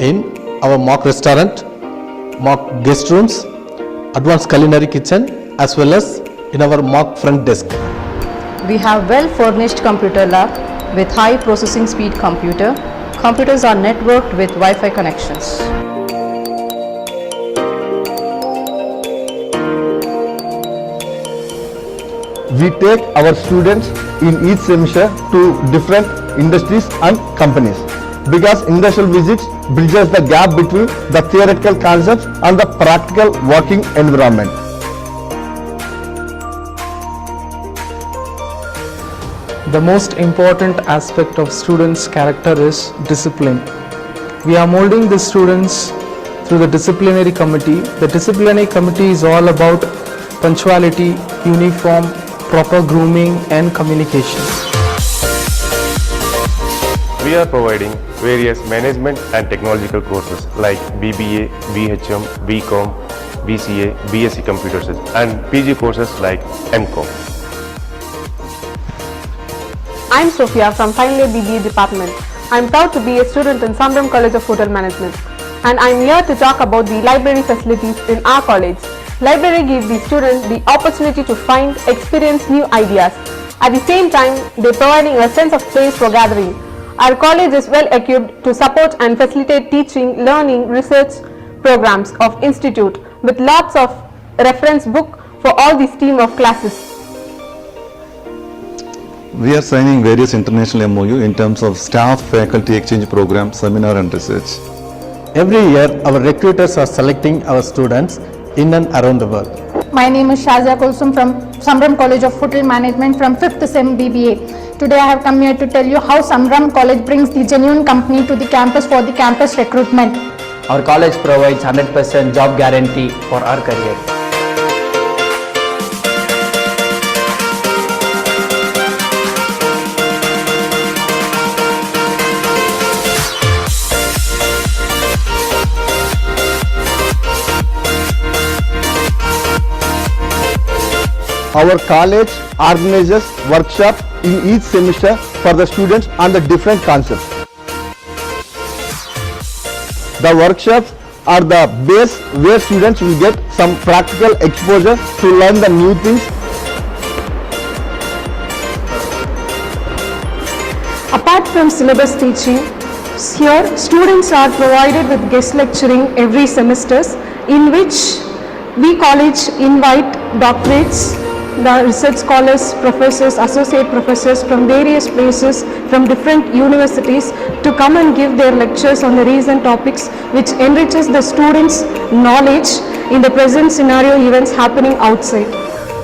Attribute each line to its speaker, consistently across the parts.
Speaker 1: in our mock restaurant, mock guest rooms, advanced culinary kitchen, as well as in our mock front desk.
Speaker 2: We have well-furnished computer lab with high processing speed computer. Computers are networked with Wi-Fi connections.
Speaker 3: We take our students in each semester to different industries and companies because industrial visits bridges the gap between the theoretical concepts and the practical working environment.
Speaker 4: The most important aspect of students' character is discipline. We are molding the students through the disciplinary committee. The disciplinary committee is all about punctuality, uniform, proper grooming and communication.
Speaker 5: We are providing various management and technological courses like BBA, BHM, BCom, BCA, BSc Computer Science and PG courses like MCom.
Speaker 6: I'm Sophia from Final Year BBA department. I'm proud to be a student in Sambhram College of Hotel Management, and I'm here to talk about the library facilities in our college. Library gives the students the opportunity to find, experience new ideas. At the same time, they're providing a sense of place for gathering. Our college is well equipped to support and facilitate teaching, learning, research programs of institute with lots of reference book for all the stream of classes.
Speaker 7: We are signing various international MOU in terms of staff, faculty exchange program, seminar and research.
Speaker 1: Every year, our recruiters are selecting our students in and around the world.
Speaker 8: My name is Shazia Kulsum from Sambhram College of Hotel Management from 5th Sem BBA. Today I have come here to tell you how Sambhram College brings the genuine company to the campus for the campus recruitment.
Speaker 9: Our college provides 100% job guarantee for our career.
Speaker 3: Our college organizes workshops in each semester for the students on the different concepts. The workshops are the base where students will get some practical exposure to learn the new things.
Speaker 6: Apart from syllabus teaching, here students are provided with guest lecturing every semesters, in which we college invite doctorates, the research scholars, professors, associate professors from various places, from different universities to come and give their lectures on the recent topics, which enriches the students' knowledge in the present scenario events happening outside.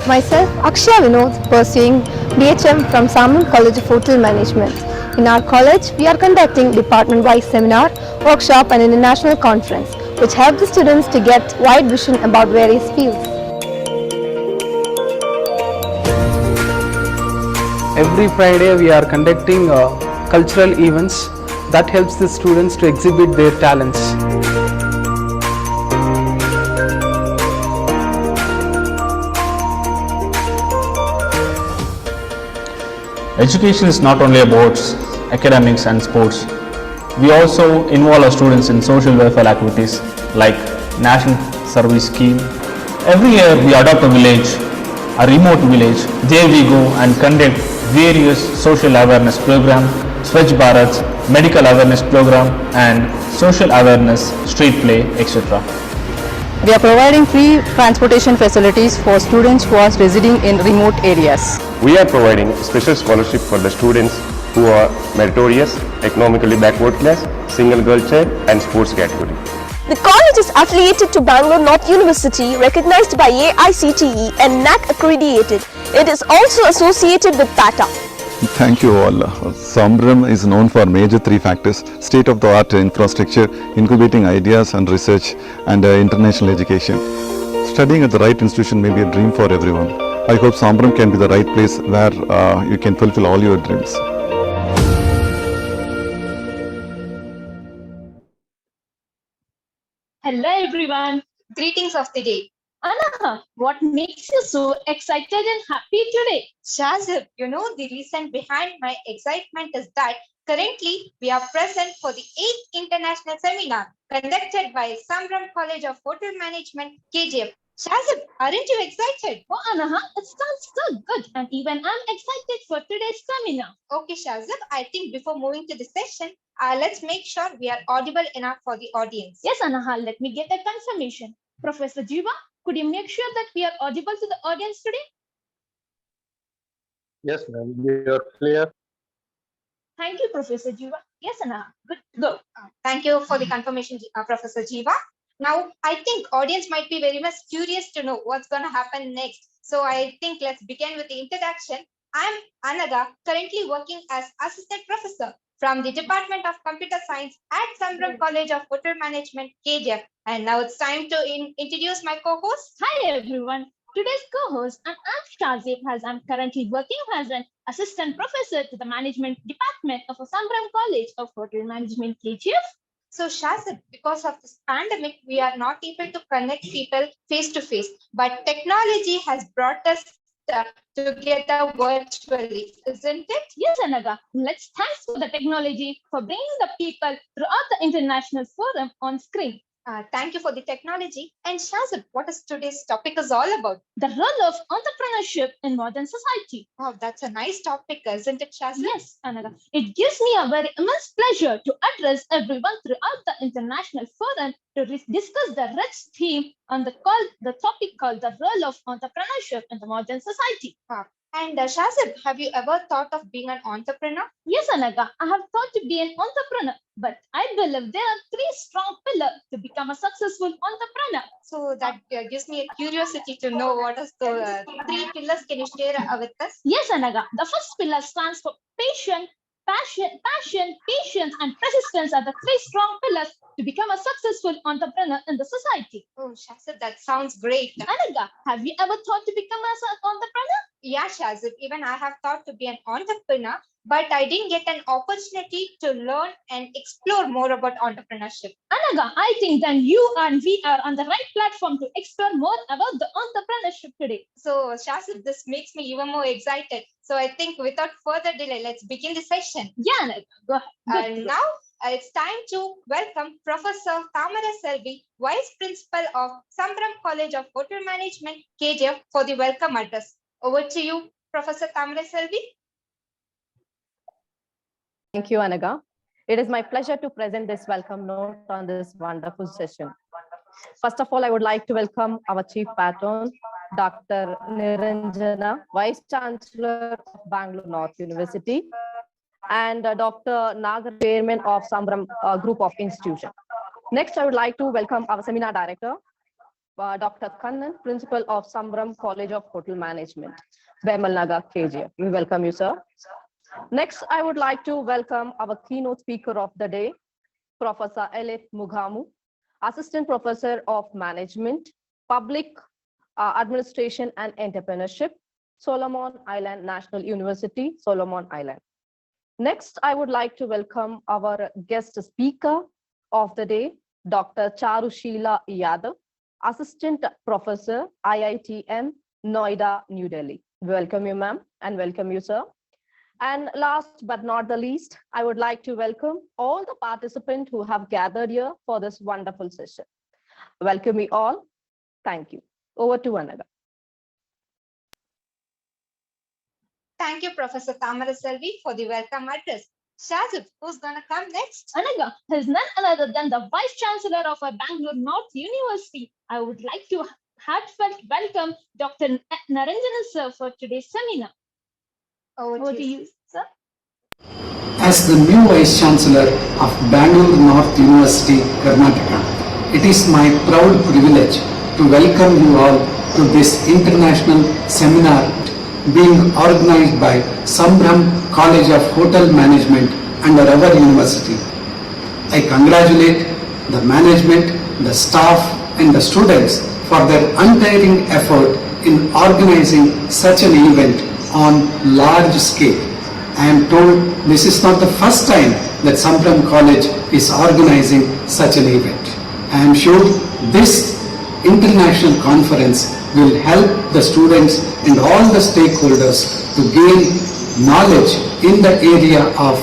Speaker 10: Myself, Akshaya Vinod, pursuing BHM from Sambhram College of Hotel Management. In our college, we are conducting department-wise seminar, workshop and international conference, which help the students to get wide vision about various fields.
Speaker 4: Every Friday we are conducting cultural events that helps the students to exhibit their talents.
Speaker 11: Education is not only about academics and sports. We also involve our students in social welfare activities like National Service Scheme. Every year we adopt a village, a remote village. There we go and conduct various social awareness program, Swachh Bharat, medical awareness program and social awareness, street play, etc.
Speaker 2: We are providing free transportation facilities for students who are residing in remote areas.
Speaker 5: We are providing special scholarship for the students who are meritorious, economically backward class, single girl child and sports category.
Speaker 10: The college is affiliated to Bangalore North University, recognized by AICTE and NAC accredited. It is also associated with PATA.
Speaker 7: Thank you all. Sambhram is known for major three factors: state-of-the-art infrastructure, incubating ideas and research, and international education. Studying at the right institution may be a dream for everyone. I hope Sambhram can be the right place where you can fulfill all your dreams.
Speaker 12: Hello everyone, greetings of the day. Anna, what makes you so excited and happy today?
Speaker 13: Shazib, the reason behind my excitement is that
Speaker 12: Currently, we are present for the 8th International Seminar conducted by Sambhram College of Hotel Management KGF. Shazib, aren't you excited?
Speaker 13: Oh, Anaha, it sounds so good, and even I'm excited for today's seminar.
Speaker 12: Okay, Shazib, I think before moving to the session, let's make sure we are audible enough for the audience.
Speaker 13: Yes, Anaha, let me get a confirmation. Professor Jiva, could you make sure that we are audible to the audience today?
Speaker 14: Yes, ma'am, we are clear.
Speaker 13: Thank you, Professor Jiva. Yes, Anaha, good to go.
Speaker 12: Thank you for the confirmation, Professor Jiva. Now, I think audience might be very much curious to know what's going to happen next. So I think let's begin with the introduction. I'm Anaga, currently working as Assistant Professor from the Department of Computer Science at Sambhram College of Hotel Management KGF. And now it's time to introduce my co-host.
Speaker 13: Hi, everyone. Today's co-host, and I'm Shazib, as I'm currently working as an Assistant Professor to the Management Department of Sambhram College of Hotel Management KGF.
Speaker 12: So Shazib, because of this pandemic, we are not able to connect people face to face, but technology has brought us together virtually, isn't it?
Speaker 13: Yes, Anaga. Let's thanks for the technology for bringing the people throughout the international forum on screen.
Speaker 12: Thank you for the technology. And Shazib, what is today's topic is all about?
Speaker 13: The role of entrepreneurship in modern society.
Speaker 12: Wow, that's a nice topic, isn't it, Shazib?
Speaker 13: Yes, Anaga. It gives me a very immense pleasure to address everyone throughout the international forum to discuss the rich theme on the topic called the role of entrepreneurship in the modern society.
Speaker 12: And Shazib, have you ever thought of being an entrepreneur?
Speaker 13: Yes, Anaga, I have thought to be an entrepreneur, but I believe there are 3 strong pillars to become a successful entrepreneur.
Speaker 12: So that gives me a curiosity to know what is the 3 pillars. Can you share with us?
Speaker 13: Yes, Anaga. The first pillar stands for patience, patience, and persistence are the 3 strong pillars to become a successful entrepreneur in the society.
Speaker 12: Oh, Shazib, that sounds great.
Speaker 13: Anaga, have you ever thought to become an entrepreneur?
Speaker 12: Yeah, Shazib, even I have thought to be an entrepreneur, but I didn't get an opportunity to learn and explore more about entrepreneurship.
Speaker 13: Anaga, I think then you and we are on the right platform to explore more about the entrepreneurship today.
Speaker 12: So, Shazib, this makes me even more excited. So I think without further delay, let's begin the session.
Speaker 13: Yeah, Anaga, go ahead.
Speaker 12: And now it's time to welcome Professor Thamara Selvi, Vice Principal of Sambhram College of Hotel Management KGF, for the welcome address. Over to you, Professor Thamara Selvi.
Speaker 2: Thank you, Anaga. It is my pleasure to present this welcome note on this wonderful session. First of all, I would like to welcome our Chief Patron, Dr. Niranjana, Vice Chancellor of Bangalore North University, and Dr. Nagar, Chairman of Sambhram Group of Institutions. Next, I would like to welcome our Seminar Director, Dr. Kannan, Principal of Sambhram College of Hotel Management, Nagar KGF. We welcome you, sir. Next, I would like to welcome our keynote speaker of the day, Professor Elliot Mugamu, Assistant Professor of Management, Public Administration and Entrepreneurship, Solomon Island National University, Solomon Island. Next, I would like to welcome our guest speaker of the day, Dr. Charu Sheela Yadav, Assistant Professor, IITM, Noida, New Delhi. Welcome you, ma'am, and welcome you, sir. And last but not the least, I would like to welcome all the participants who have gathered here for this wonderful session. Welcome you all. Thank you. Over to Anaga.
Speaker 12: Thank you, Professor Thamara Selvi, for the welcome address. Shazib, who's going to come next?
Speaker 13: Anaga is none other than the Vice Chancellor of Bangalore North University. I would like to heartfelt welcome Dr. Niranjana sir for today's seminar. Over to you, sir.
Speaker 15: As the new Vice Chancellor of Bangalore North University, Karnataka, it is my proud privilege to welcome you all to this international seminar being organized by Sambhram College of Hotel Management under our university. I congratulate the management, the staff and the students for their untiring effort in organizing such an event on large scale. I am told this is not the first time that Sambhram College is organizing such an event. I am sure this international conference will help the students and all the stakeholders to gain knowledge in the area of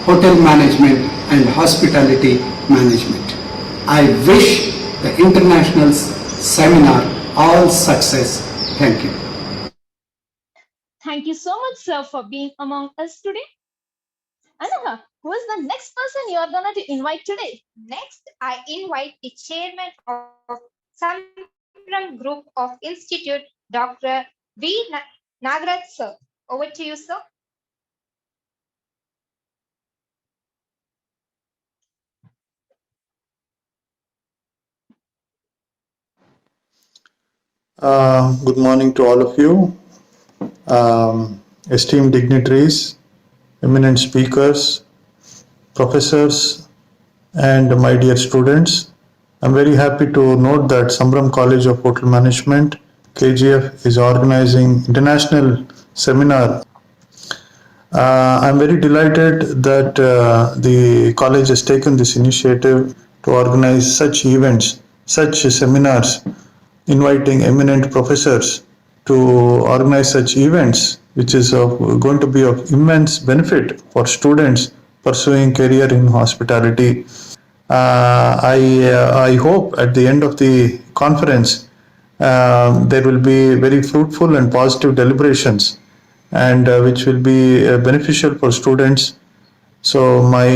Speaker 15: hotel management and hospitality management. I wish the international seminar all success. Thank you.
Speaker 13: Thank you so much, sir, for being among us today. Anna, who is the next person you are going to invite today?
Speaker 12: Next, I invite the chairman of Sambhram Group of Institute, Dr. V. Nagraj, sir. Over to you, sir.
Speaker 16: Good morning to all of you, esteemed dignitaries, eminent speakers, professors, and my dear students. I'm very happy to note that Sambhram College of Hotel Management KGF is organizing international seminar. I'm very delighted that the college has taken this initiative to organize such events, such seminars, inviting eminent professors to organize such events, which is going to be of immense benefit for students pursuing career in hospitality. I hope at the end of the conference there will be very fruitful and positive deliberations, and which will be beneficial for students. So my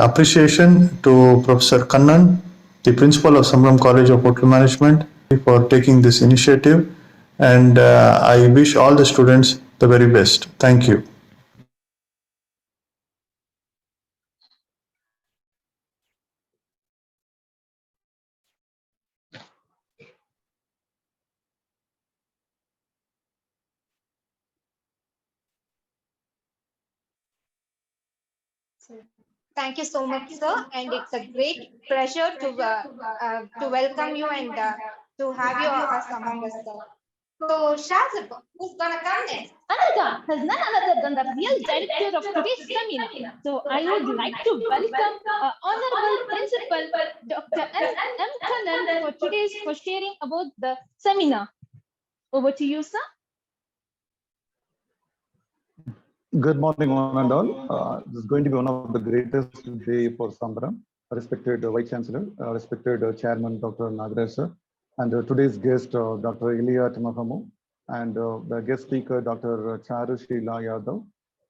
Speaker 16: appreciation to Professor Kannan, the principal of Sambhram College of Hotel Management, for taking this initiative, and I wish all the students the very best. Thank you.
Speaker 12: Thank you so much, sir. And it's a great pleasure to welcome you and to have you as among us, sir. So, Shazib, who's gonna come next?
Speaker 13: Ananda is none other than the real director of today's seminar. So I would like to welcome Honorable Principal Dr. M. Kannan for sharing about the seminar. Over to you, sir.
Speaker 7: Good morning, one and all. This is going to be one of the greatest day for Sambhram. Respected Vice Chancellor, respected Chairman Dr. Nagraj sir, and today's guest Dr. Elliot, and the guest speaker Dr. Charu, Sheela, Yadav,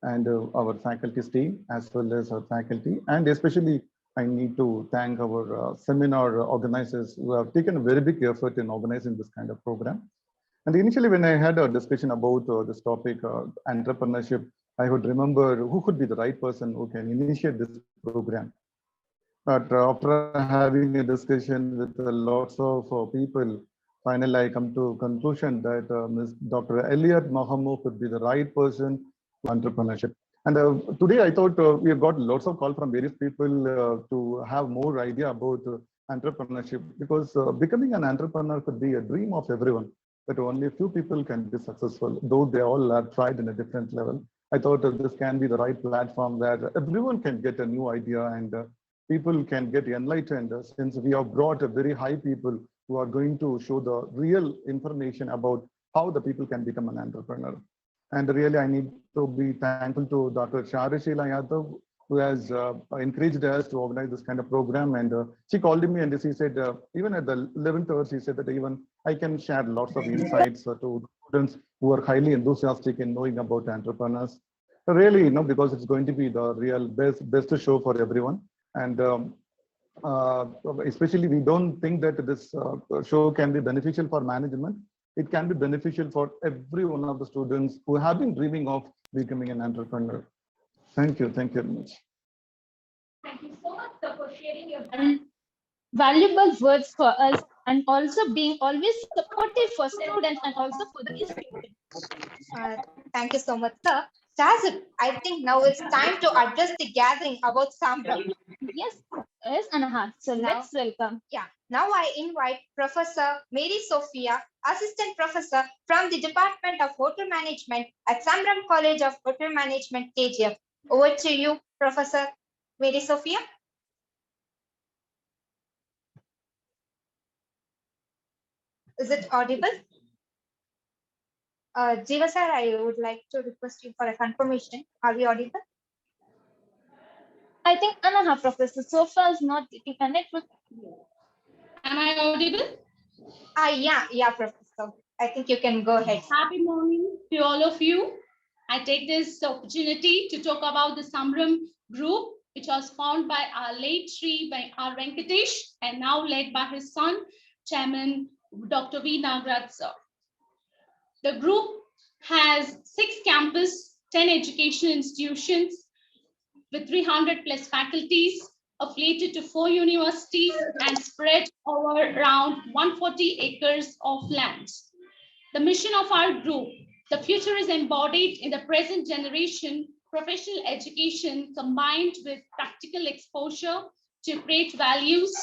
Speaker 7: and our faculty team as well as our faculty, and especially I need to thank our seminar organizers who have taken a very big effort in organizing this kind of program. And initially, when I had a discussion about this topic, entrepreneurship, I would remember who could be the right person who can initiate this program. But after having a discussion with lots of people, finally I come to conclusion that Dr. Elliot Mahamu could be the right person for entrepreneurship. And today I thought we have got lots of calls from various people to have more idea about entrepreneurship, because becoming an entrepreneur could be a dream of everyone, but only a few people can be successful, though they all are tried in a different level. I thought this can be the right platform where everyone can get a new idea and people can get enlightened, since we have brought a very high people who are going to show the real information about how the people can become an entrepreneur. And really, I need to be thankful to Dr. Charu, Sheela, Yadav, who has encouraged us to organize this kind of program. And she called me and she said, even at the 11th hour, she said that even I can share lots of insights to students who are highly enthusiastic in knowing about entrepreneurs. So really, because it's going to be the real best show for everyone. And especially, we don't think that this show can be beneficial for management. It can be beneficial for every one of the students who have been dreaming of becoming an entrepreneur. Thank you. Thank you very much.
Speaker 13: Thank you so much, sir, for sharing your valuable words for us, and also being always supportive for students and also for the institution.
Speaker 12: Thank you so much, sir. Shazib, I think now it's time to address the gathering about Sambhram.
Speaker 13: Yes, Anna. So let's welcome.
Speaker 12: Yeah. Now I invite Professor Mary Sophia, Assistant Professor from the Department of Hotel Management at Sambhram College of Hotel Management KGF. Over to you, Professor Mary Sophia. Is it audible? Jiva sir, I would like to request you for a confirmation. Are we audible?
Speaker 13: I think Anaha, Professor Sofa is not getting connected with.
Speaker 17: Am I audible?
Speaker 12: Yeah, Professor. I think you can go ahead.
Speaker 17: Happy morning to all of you. I take this opportunity to talk about the Sambhram group, which was founded by our late Sri by R. Venkatesh and now led by his son, Chairman Dr. V. Nagraj sir. The group has 6 campuses, 10 education institutions with 300 plus faculties, affiliated to 4 universities and spread over around 140 acres of land. The mission of our group, the future is embodied in the present generation, professional education combined with practical exposure to create values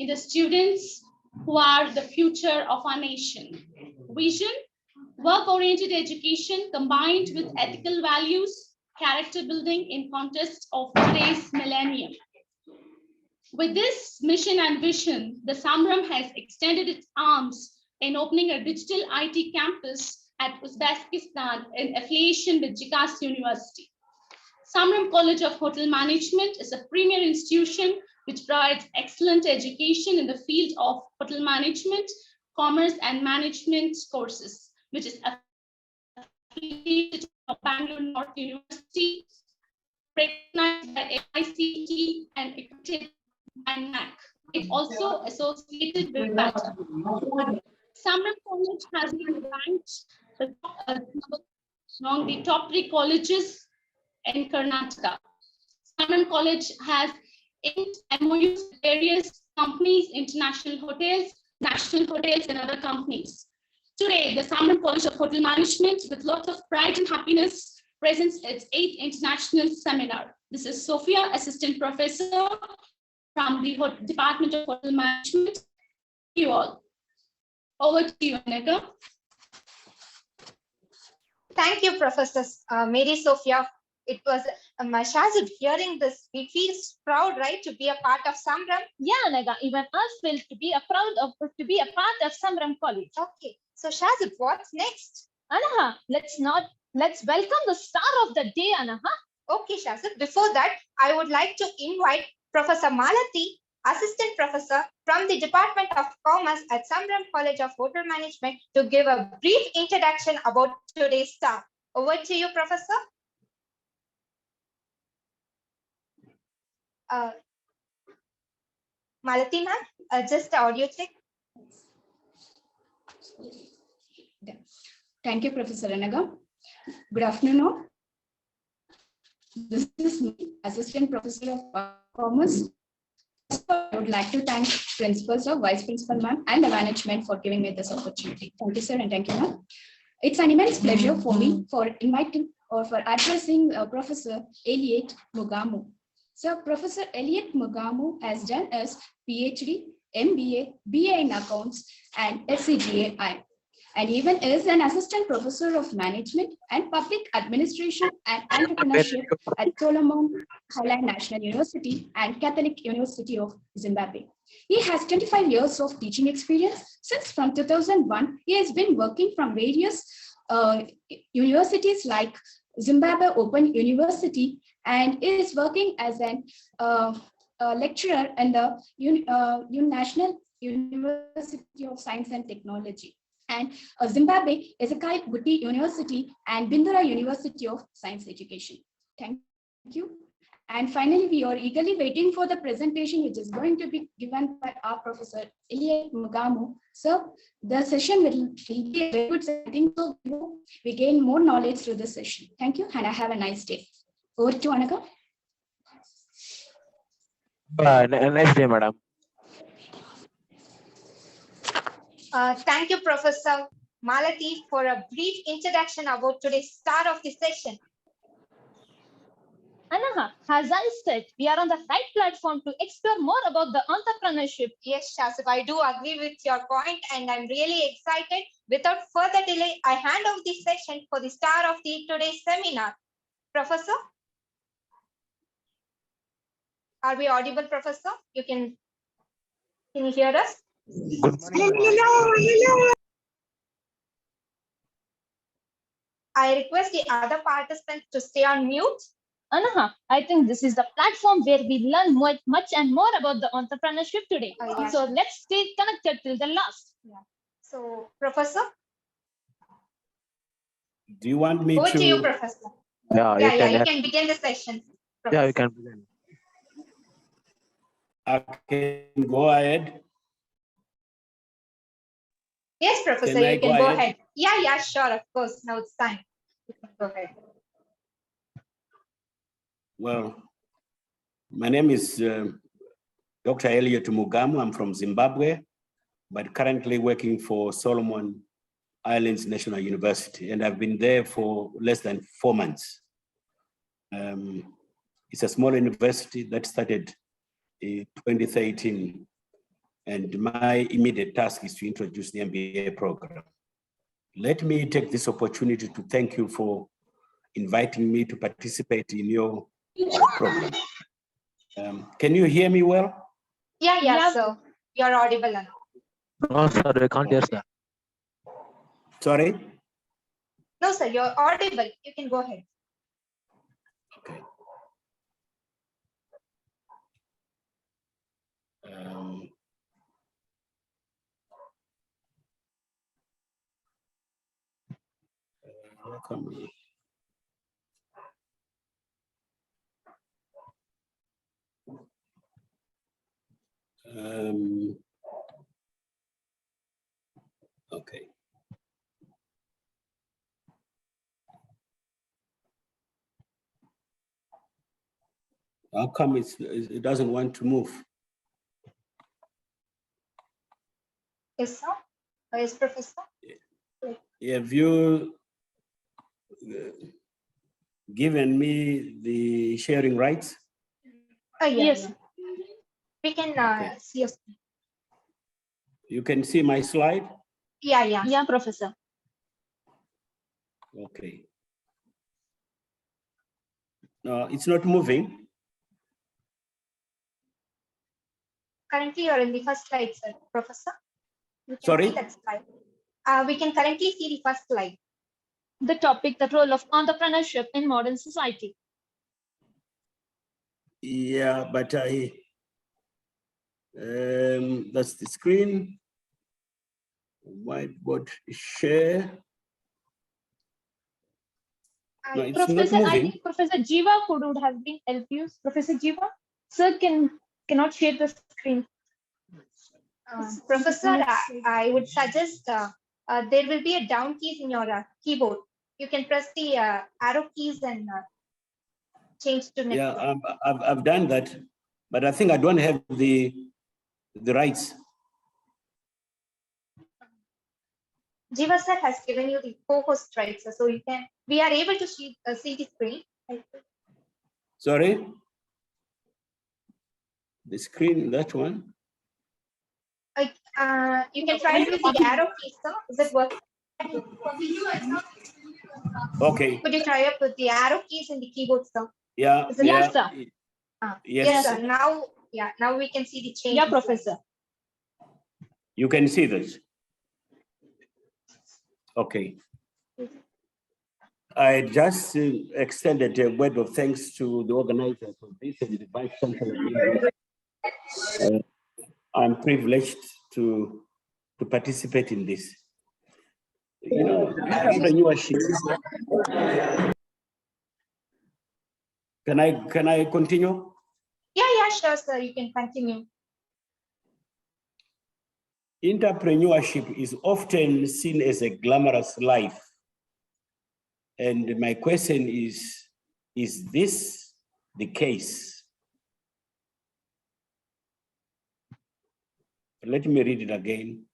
Speaker 17: in the students who are the future of our nation. Vision, work-oriented education combined with ethical values, character building in context of today's millennium. With this mission and vision, the Sambhram has extended its arms in opening a digital IT campus at Uzbekistan in affiliation with Jikas University. Sambhram College of Hotel Management is a premier institution which provides excellent education in the field of hotel management, commerce and management courses, which is affiliated to Bangalore North University, recognized by AICT and accredited by NAC. It's also associated with that. Sambhram College has been ranked among the top 3 colleges in Karnataka. Sambhram College has inked MOUs with various companies, international hotels, national hotels, and other companies. Today, the Sambhram College of Hotel Management, with lots of pride and happiness, presents its 8th international seminar. This is Sophia, Assistant Professor from the Department of Hotel Management. Thank you all. Over to you, Annika.
Speaker 12: Thank you, Professor Mary Sophia. It was Shazib, hearing this, we feel proud, right, to be a part of Sambhram.
Speaker 13: Yeah, Naga, even us feel to be a part of Sambhram College.
Speaker 12: Okay, so Shazib, what's next?
Speaker 13: Anaha, let's welcome the star of the day, Anaha.
Speaker 12: Okay, Shazib. Before that, I would like to invite Professor Malati, Assistant Professor from the Department of Commerce at Sambhram College of Hotel Management, to give a brief introduction about today's star. Over to you, Professor. Malati ma'am, just audio check.
Speaker 18: Thank you, Professor Anaga. Good afternoon all. This is me, Assistant Professor of Commerce. I would like to thank Principal Sir, Vice Principal Ma'am, and the management for giving me this opportunity. Thank you, sir, and thank you, ma'am. It's an immense pleasure for me for inviting or for addressing Professor Elliot Mugamu. So, Professor Elliot Mugamu has done his PhD, MBA, BA in Accounts, and SCGAI, and even is an Assistant Professor of Management and Public Administration and Entrepreneurship at Solomon Highland National University and Catholic University of Zimbabwe. He has 25 years of teaching experience. Since from 2001, he has been working from various universities like Zimbabwe Open University, and is working as an lecturer in the National University of Science and Technology, and Zimbabwe Ezekiel Guti University and Bindura University of Science Education. Thank you. And finally, we are eagerly waiting for the presentation which is going to be given by our Professor Elliot Mugamu. So the session will be a very good setting, so we gain more knowledge through the session. Thank you, and I have a nice day. Over to Anaka.
Speaker 19: Nice day, madam.
Speaker 12: Thank you, Professor Malati, for a brief introduction about today's star of the session.
Speaker 13: Anaha, as I said, we are on the right platform to explore more about the entrepreneurship.
Speaker 12: Yes, Shazib, I do agree with your point, and I'm really excited. Without further delay, I hand over the session for the star of today's seminar. Professor? Are we audible, Professor? Can you hear us?
Speaker 19: Good morning.
Speaker 12: I request the other participants to stay on mute.
Speaker 13: Anaha, I think this is the platform where we learn much and more about the entrepreneurship today.
Speaker 12: Yeah.
Speaker 13: So let's stay connected till the last.
Speaker 12: Yeah. So, Professor?
Speaker 20: Do you want me
Speaker 12: Over
Speaker 20: to?
Speaker 12: to you, Professor.
Speaker 19: Yeah,
Speaker 12: You can begin the session.
Speaker 19: Yeah, you can begin.
Speaker 20: I can go ahead.
Speaker 12: Yes, Professor,
Speaker 20: Can I
Speaker 12: you can
Speaker 20: go
Speaker 12: go
Speaker 20: ahead?
Speaker 12: ahead. Yeah, sure, of course. Now it's time. You can go ahead.
Speaker 20: Well, my name is Dr. Elliot Mugamu. I'm from Zimbabwe, but currently working for Solomon Islands National University, and I've been there for less than 4 months. It's a small university that started in 2013, and my immediate task is to introduce the MBA program. Let me take this opportunity to thank you for inviting me to participate in your program. Can you hear me well?
Speaker 12: Yeah, so you're audible now.
Speaker 19: No, sir, we can't hear, sir.
Speaker 20: Sorry?
Speaker 12: No, sir, you're audible. You can go ahead.
Speaker 20: Okay. Welcome. Okay. How come it doesn't want to move?
Speaker 12: Yes, sir. Yes, Professor.
Speaker 20: Have you given me the sharing rights?
Speaker 12: Yes. We can see your screen.
Speaker 20: You can see my slide?
Speaker 12: Yeah, Professor.
Speaker 20: Okay. No, it's not moving.
Speaker 12: Currently, you're in the first slide, sir, Professor. You can
Speaker 20: Sorry?
Speaker 12: see that slide. We can currently see the first slide.
Speaker 13: The topic, the role of entrepreneurship in modern society.
Speaker 20: Yeah, but that's the screen. Whiteboard share. No, it's
Speaker 13: Professor,
Speaker 20: not
Speaker 13: I
Speaker 20: moving.
Speaker 13: think Professor Jiva would have been helped you. Professor Jiva, sir cannot share the screen.
Speaker 12: Professor, I would suggest there will be a down keys in your keyboard. You can press the arrow keys and change to next.
Speaker 20: Yeah, I've done that, but I think I don't have the rights.
Speaker 12: Jiva sir has given you the co-host rights, so you can. We are able to see the screen.
Speaker 20: Sorry? The screen, that one?
Speaker 12: You can try it with the arrow keys, sir. Does it work?
Speaker 20: Okay.
Speaker 12: Could you try up with the arrow keys in the keyboard, sir?
Speaker 20: Yeah.
Speaker 13: Yes, sir.
Speaker 12: Yes, sir. Now we can see the change.
Speaker 13: Yeah, Professor.
Speaker 20: You can see this. Okay. I just extended a word of thanks to the organizers of this and the Vice Chancellor. I'm privileged to participate in this. You know, entrepreneurship. Can I continue?
Speaker 12: Yeah, sure, sir. You can continue.
Speaker 20: Entrepreneurship is often seen as a glamorous life. And my question is this the case? Let me read it again.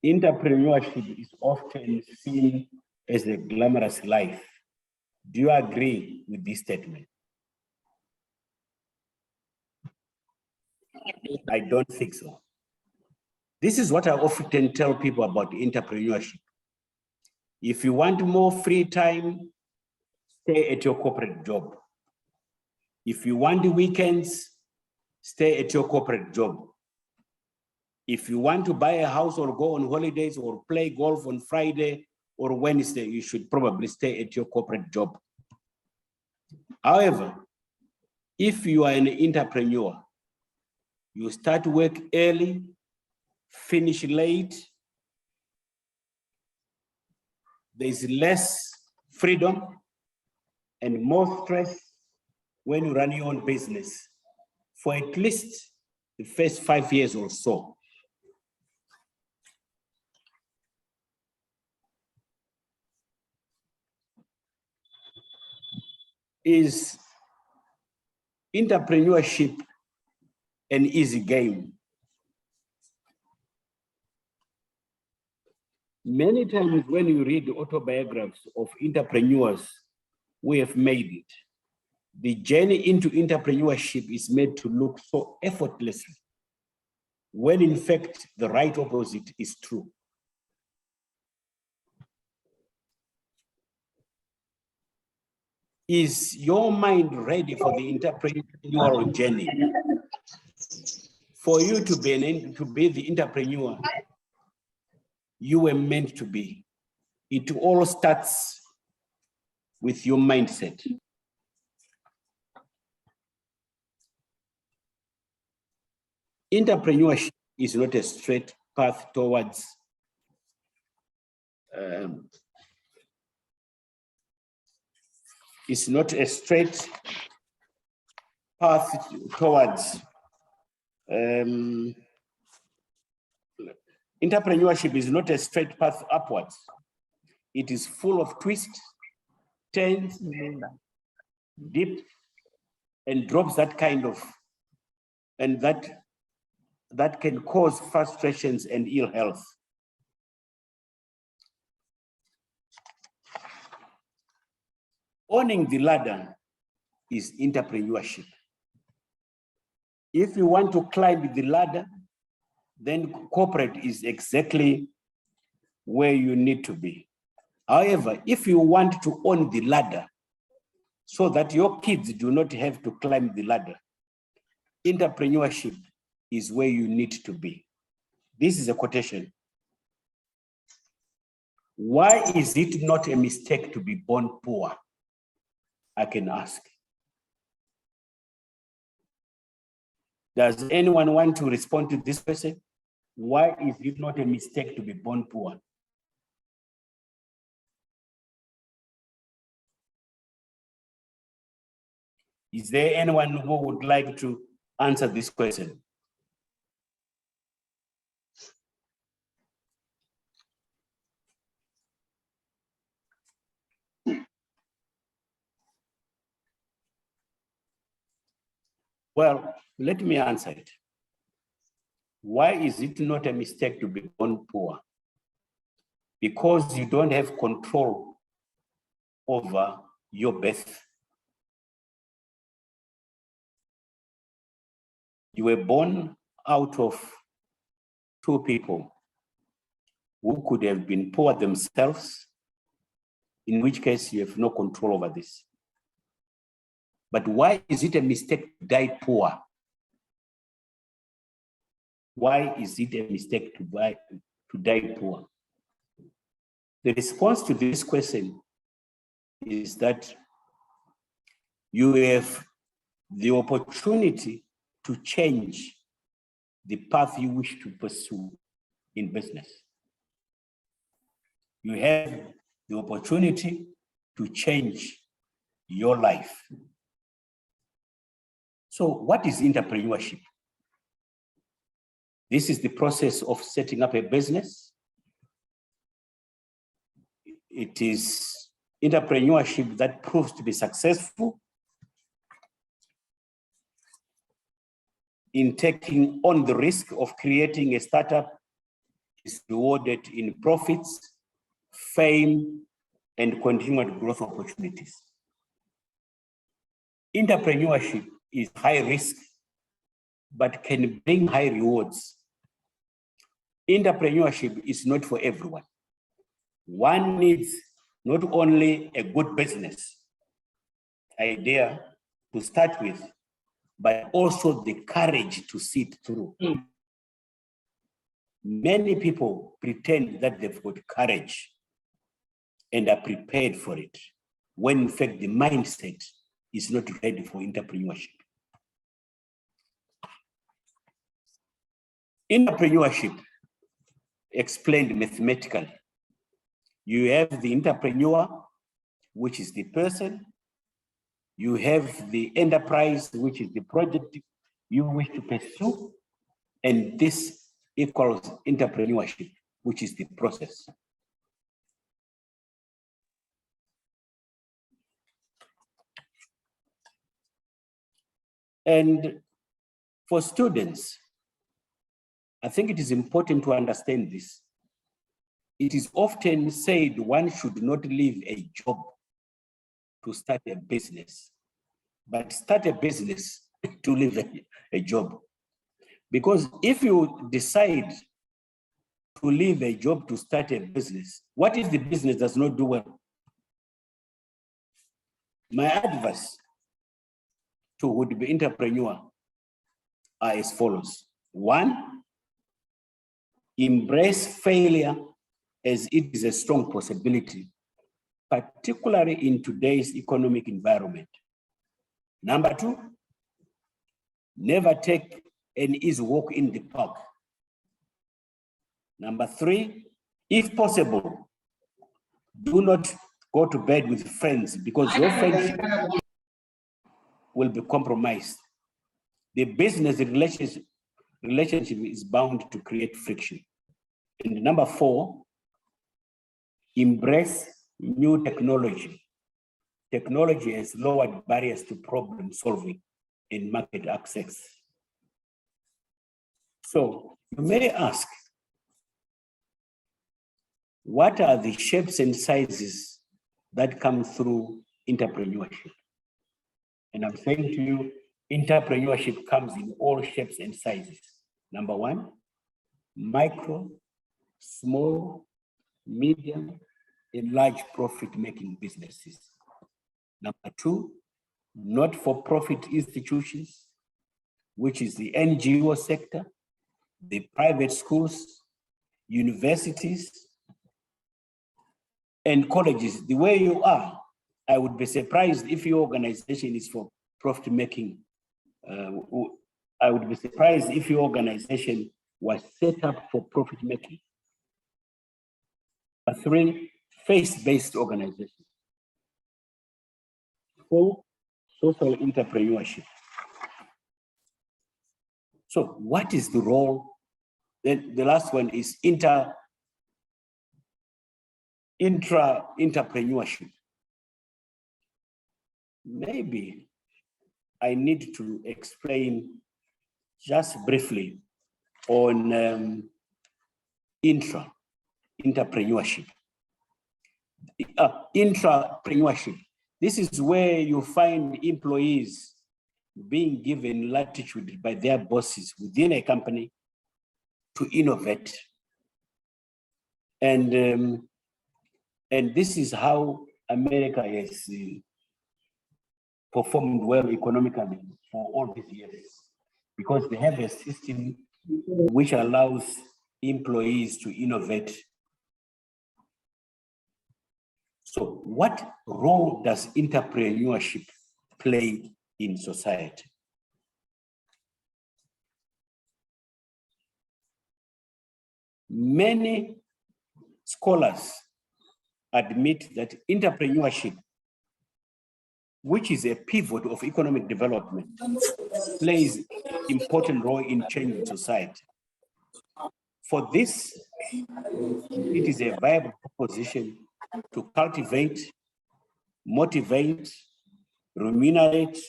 Speaker 20: Entrepreneurship is often seen as a glamorous life. Do you agree with this statement? I don't think so. This is what I often tell people about entrepreneurship. If you want more free time, stay at your corporate job. If you want the weekends, stay at your corporate job. If you want to buy a house or go on holidays or play golf on Friday or Wednesday, you should probably stay at your corporate job. However, if you are an entrepreneur, you start work early, finish late, there's less freedom and more stress when you run your own business for at least the first 5 years or so. Is entrepreneurship an easy game? Many times when you read the autobiographies of entrepreneurs who have made it, the journey into entrepreneurship is made to look so effortlessly, when in fact the right opposite is true. Is your mind ready for the entrepreneurial journey? For you to be the entrepreneur you were meant to be, it all starts with your mindset. Entrepreneurship is not a straight path towards it's not a straight path towards entrepreneurship is not a straight path upwards. It is full of twists, turns, dips, and drops that kind of, and that can cause frustrations and ill health. Owning the ladder is entrepreneurship. If you want to climb the ladder, then corporate is exactly where you need to be. However, if you want to own the ladder so that your kids do not have to climb the ladder, entrepreneurship is where you need to be. This is a quotation. Why is it not a mistake to be born poor? I can ask. Does anyone want to respond to this question? Why is it not a mistake to be born poor? Is there anyone who would like to answer this question? Well, let me answer it. Why is it not a mistake to be born poor? Because you don't have control over your birth. You were born out of two people who could have been poor themselves, in which case you have no control over this. But why is it a mistake to die poor? Why is it a mistake to die poor? The response to this question is that you have the opportunity to change the path you wish to pursue in business. You have the opportunity to change your life. So what is entrepreneurship? This is the process of setting up a business. It is entrepreneurship that proves to be successful in taking on the risk of creating a startup is rewarded in profits, fame, and continued growth opportunities. Entrepreneurship is high risk, but can bring high rewards. Entrepreneurship is not for everyone. One needs not only a good business idea to start with, but also the courage to see it through. Many people pretend that they've got courage and are prepared for it, when in fact the mindset is not ready for entrepreneurship. Entrepreneurship, explained mathematically, you have the entrepreneur, which is the person. You have the enterprise, which is the project you wish to pursue. And this equals entrepreneurship, which is the process. And for students, I think it is important to understand this. It is often said one should not leave a job to start a business, but start a business to leave a job. Because if you decide to leave a job to start a business, what if the business does not do well? My advice to would-be entrepreneur are as follows. One, embrace failure as it is a strong possibility, particularly in today's economic environment. Number two, never take an easy walk in the park. Number three, if possible, do not go to bed with friends because your friendship will be compromised. The business relationship is bound to create friction. And number four, embrace new technology. Technology has lowered barriers to problem solving and market access. So you may ask, what are the shapes and sizes that come through entrepreneurship? And I'm saying to you, entrepreneurship comes in all shapes and sizes. Number one, micro, small, medium, and large profit-making businesses. Number two, not-for-profit institutions, which is the NGO sector, the private schools, universities, and colleges. The way you are, I would be surprised if your organization is for profit-making. I would be surprised if your organization was set up for profit-making. Three, faith-based organizations. Four, social entrepreneurship. So what is the role? Then the last one is intra-entrepreneurship. Maybe I need to explain just briefly on intrapreneurship. Intrapreneurship. This is where you find employees being given latitude by their bosses within a company to innovate. And this is how America has performed well economically for all these years, because they have a system which allows employees to innovate. So what role does entrepreneurship play in society? Many scholars admit that entrepreneurship, which is a pivot of economic development, plays important role in changing society. For this, it is a viable proposition to cultivate, motivate, remunerate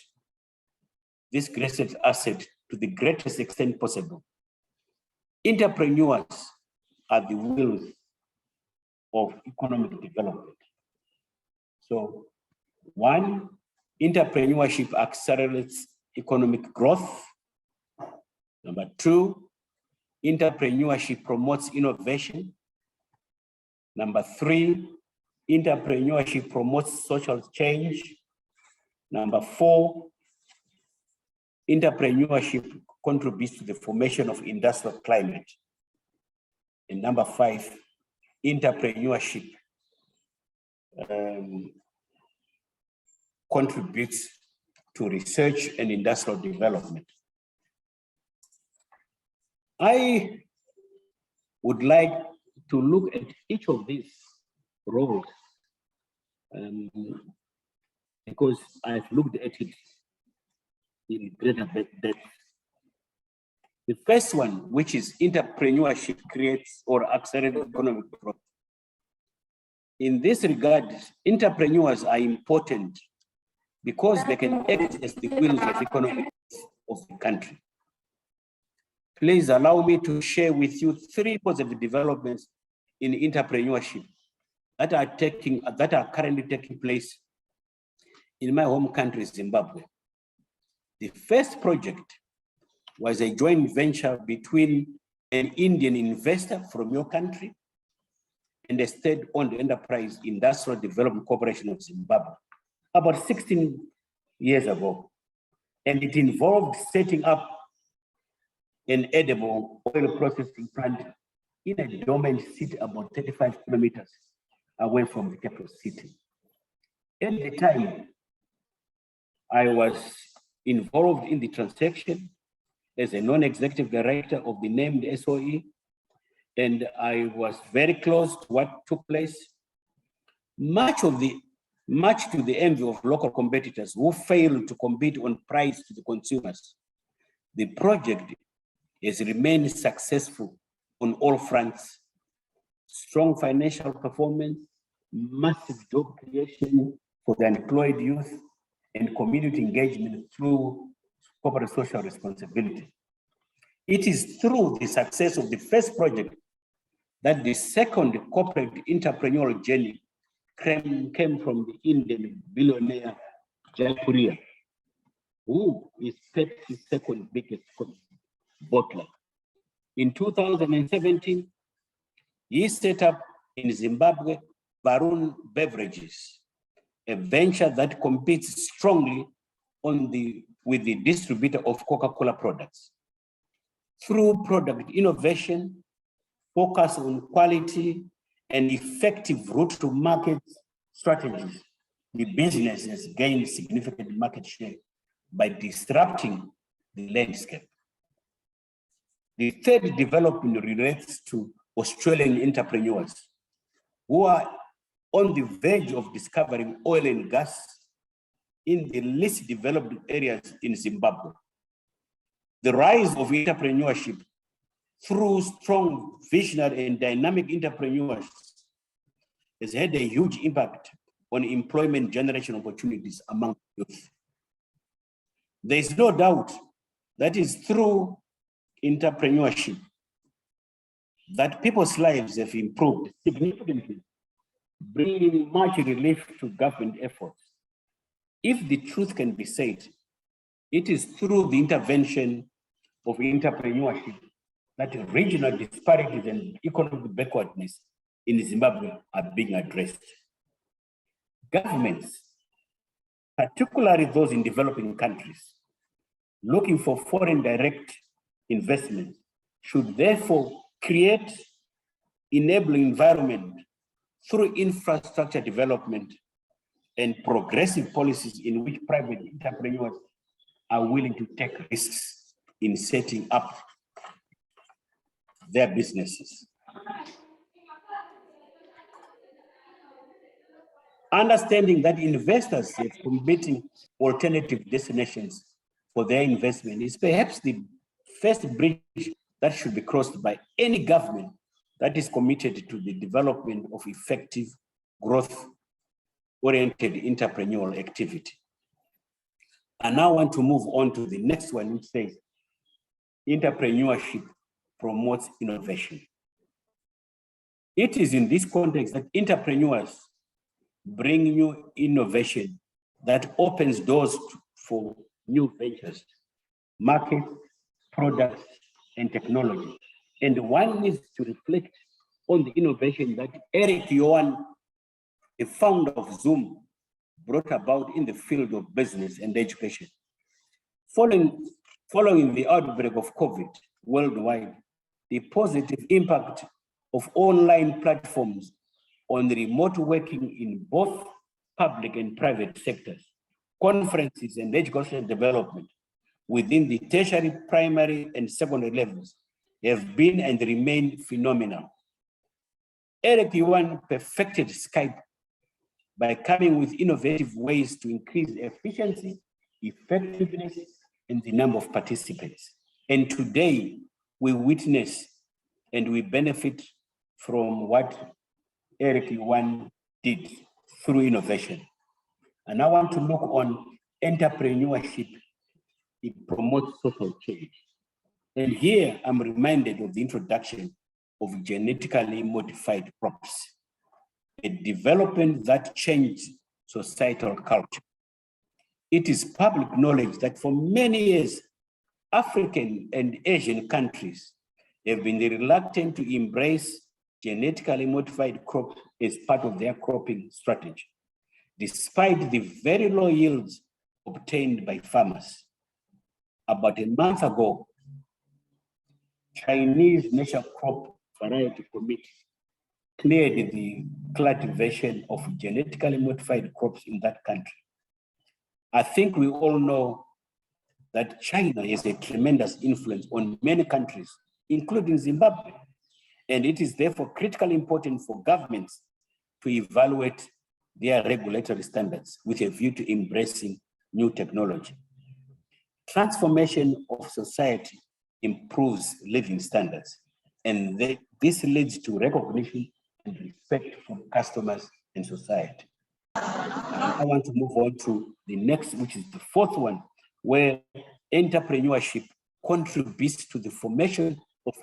Speaker 20: this greatest asset to the greatest extent possible. Entrepreneurs are the wheels of economic development. So, one, entrepreneurship accelerates economic growth. Number two, entrepreneurship promotes innovation. Number three, entrepreneurship promotes social change. Number four, entrepreneurship contributes to the formation of industrial climate. And number five, entrepreneurship contributes to research and industrial development. I would like to look at each of these roles because I've looked at it in greater depth. The first one, which is entrepreneurship creates or accelerates economic growth. In this regard, entrepreneurs are important because they can act as the wheels of economy of the country. Please allow me to share with you 3 positive developments in entrepreneurship that are currently taking place in my home country, Zimbabwe. The first project was a joint venture between an Indian investor from your country and a state-owned enterprise, Industrial Development Corporation of Zimbabwe, about 16 years ago. And it involved setting up an edible oil processing plant in a dormant city about 35 kilometers away from the capital city. At the time, I was involved in the transaction as a non-executive director of the named SOE, and I was very close to what took place. Much to the envy of local competitors who failed to compete on price to the consumers, the project has remained successful on all fronts. Strong financial performance, massive job creation for the unemployed youth, and community engagement through corporate social responsibility. It is through the success of the first project that the second corporate entrepreneurial journey came from the Indian billionaire Charu, who is Pepsi's second biggest bottler. In 2017, he set up in Zimbabwe Baroon Beverages, a venture that competes strongly with the distributor of Coca-Cola products. Through product innovation, focus on quality, and effective route to market strategies, the business has gained significant market share by disrupting the landscape. The third development relates to Australian entrepreneurs who are on the verge of discovering oil and gas in the least developed areas in Zimbabwe. The rise of entrepreneurship through strong, visionary, and dynamic entrepreneurs has had a huge impact on employment generation opportunities among youth. There is no doubt that is through entrepreneurship that people's lives have improved significantly, bringing much relief to government efforts. If the truth can be said, it is through the intervention of entrepreneurship that regional disparities and economic backwardness in Zimbabwe are being addressed. Governments, particularly those in developing countries, looking for foreign direct investment, should therefore create enabling environment through infrastructure development and progressive policies in which private entrepreneurs are willing to take risks in setting up their businesses. Understanding that investors have competing alternative destinations for their investment is perhaps the first bridge that should be crossed by any government that is committed to the development of effective growth-oriented entrepreneurial activity. I now want to move on to the next one, which says, entrepreneurship promotes innovation. It is in this context that entrepreneurs bring new innovation that opens doors for new ventures, markets, products, and technology. And one needs to reflect on the innovation that Eric Yuan, the founder of Zoom, brought about in the field of business and education. Following the outbreak of COVID worldwide, the positive impact of online platforms on remote working in both public and private sectors conferences, and educational development within the tertiary, primary, and secondary levels have been and remain phenomenal. Eric Yuan perfected Skype by coming with innovative ways to increase efficiency, effectiveness, and the number of participants. And today, we witness and we benefit from what Eric Yuan did through innovation. And I want to look on entrepreneurship. It promotes social change. And here I'm reminded of the introduction of genetically modified crops, a development that changed societal culture. It is public knowledge that for many years, African and Asian countries have been reluctant to embrace genetically modified crops as part of their cropping strategy, despite the very low yields obtained by farmers. About a month ago, Chinese National Crop Variety Committee cleared the cultivation of genetically modified crops in that country. I think we all know that China has a tremendous influence on many countries, including Zimbabwe. And it is therefore critically important for governments to evaluate their regulatory standards with a view to embracing new technology. Transformation of society improves living standards, and this leads to recognition and respect from customers and society. I want to move on to the next, which is the fourth one, where entrepreneurship contributes to the formation of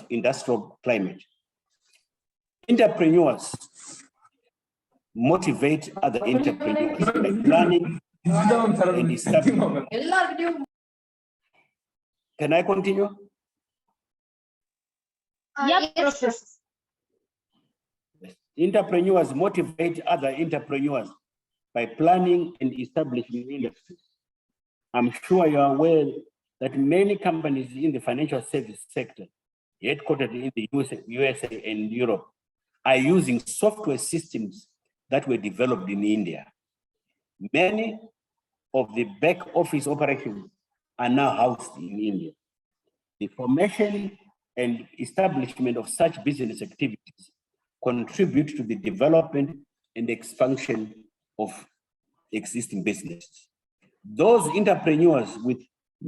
Speaker 20: industrial climate. Entrepreneurs motivate other entrepreneurs by planning and establishing. Can I continue?
Speaker 13: Yes.
Speaker 20: Entrepreneurs motivate other entrepreneurs by planning and establishing industries. I'm sure you are aware that many companies in the financial service sector, headquartered in the USA and Europe, are using software systems that were developed in India. Many of the back office operations are now housed in India. The formation and establishment of such business activities contribute to the development and expansion of existing businesses. Those entrepreneurs with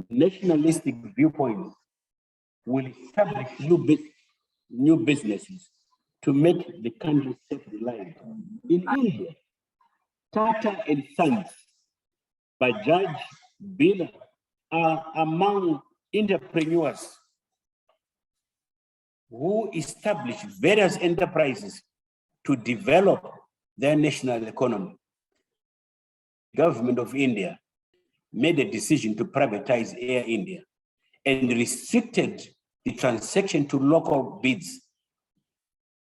Speaker 20: nationalistic viewpoints will establish new businesses to make the country self-reliant. In India, Tata and Sons, Bajaj, Birla are among entrepreneurs who establish various enterprises to develop their national economy. The government of India made a decision to privatize Air India and restricted the transaction to local bids.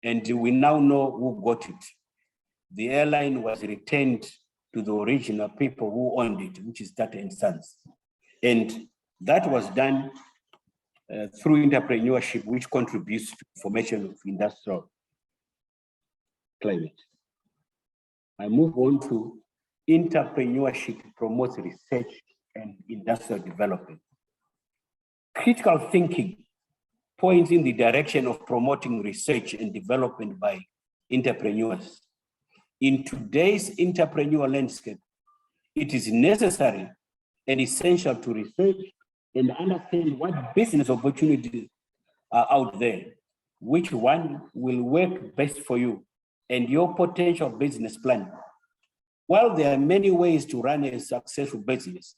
Speaker 20: And we now know who got it. The airline was returned to the original people who owned it, which is Tata and Sons. And that was done through entrepreneurship, which contributes to the formation of industrial climate. I move on to entrepreneurship promotes research and industrial development. Critical thinking points in the direction of promoting research and development by entrepreneurs. In today's entrepreneurial landscape, it is necessary and essential to research and understand what business opportunities are out there, which one will work best for you and your potential business plan. While there are many ways to run a successful business,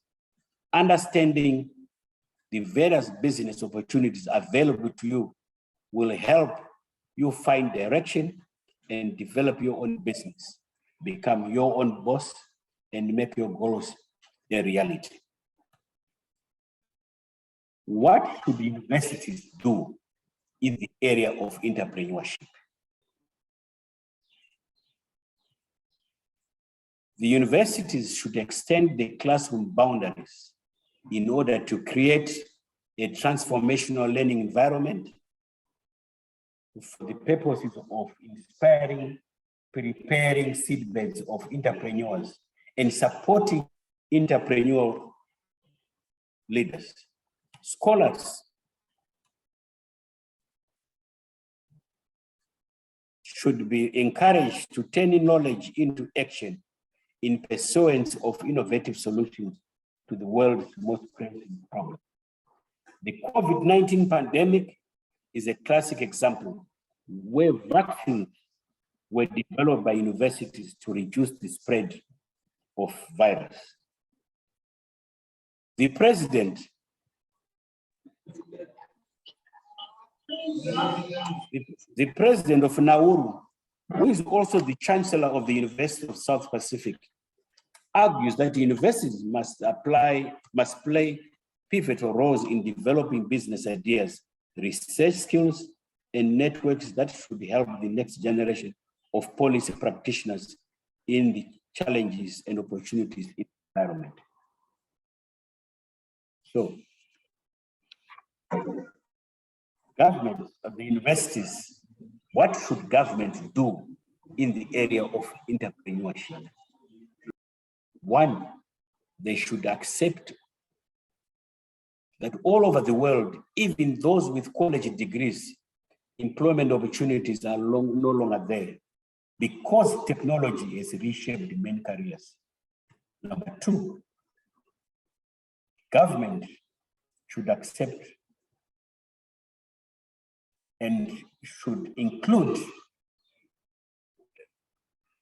Speaker 20: understanding the various business opportunities available to you will help you find direction and develop your own business, become your own boss, and make your goals a reality. What should universities do in the area of entrepreneurship? The universities should extend the classroom boundaries in order to create a transformational learning environment for the purposes of inspiring, preparing seedbeds of entrepreneurs and supporting entrepreneurial leaders. Scholars should be encouraged to turn knowledge into action in pursuance of innovative solutions to the world's most pressing problems. The COVID-19 pandemic is a classic example where vaccines were developed by universities to reduce the spread of virus. The president of Nauru, who is also the chancellor of the University of South Pacific, argues that the universities must play pivotal roles in developing business ideas, research skills, and networks that should help the next generation of policy practitioners in the challenges and opportunities in the environment. So, government of the universities, what should government do in the area of entrepreneurship? One, they should accept that all over the world, even those with college degrees, employment opportunities are no longer there because technology has reshaped many careers. Number two, government should accept and should include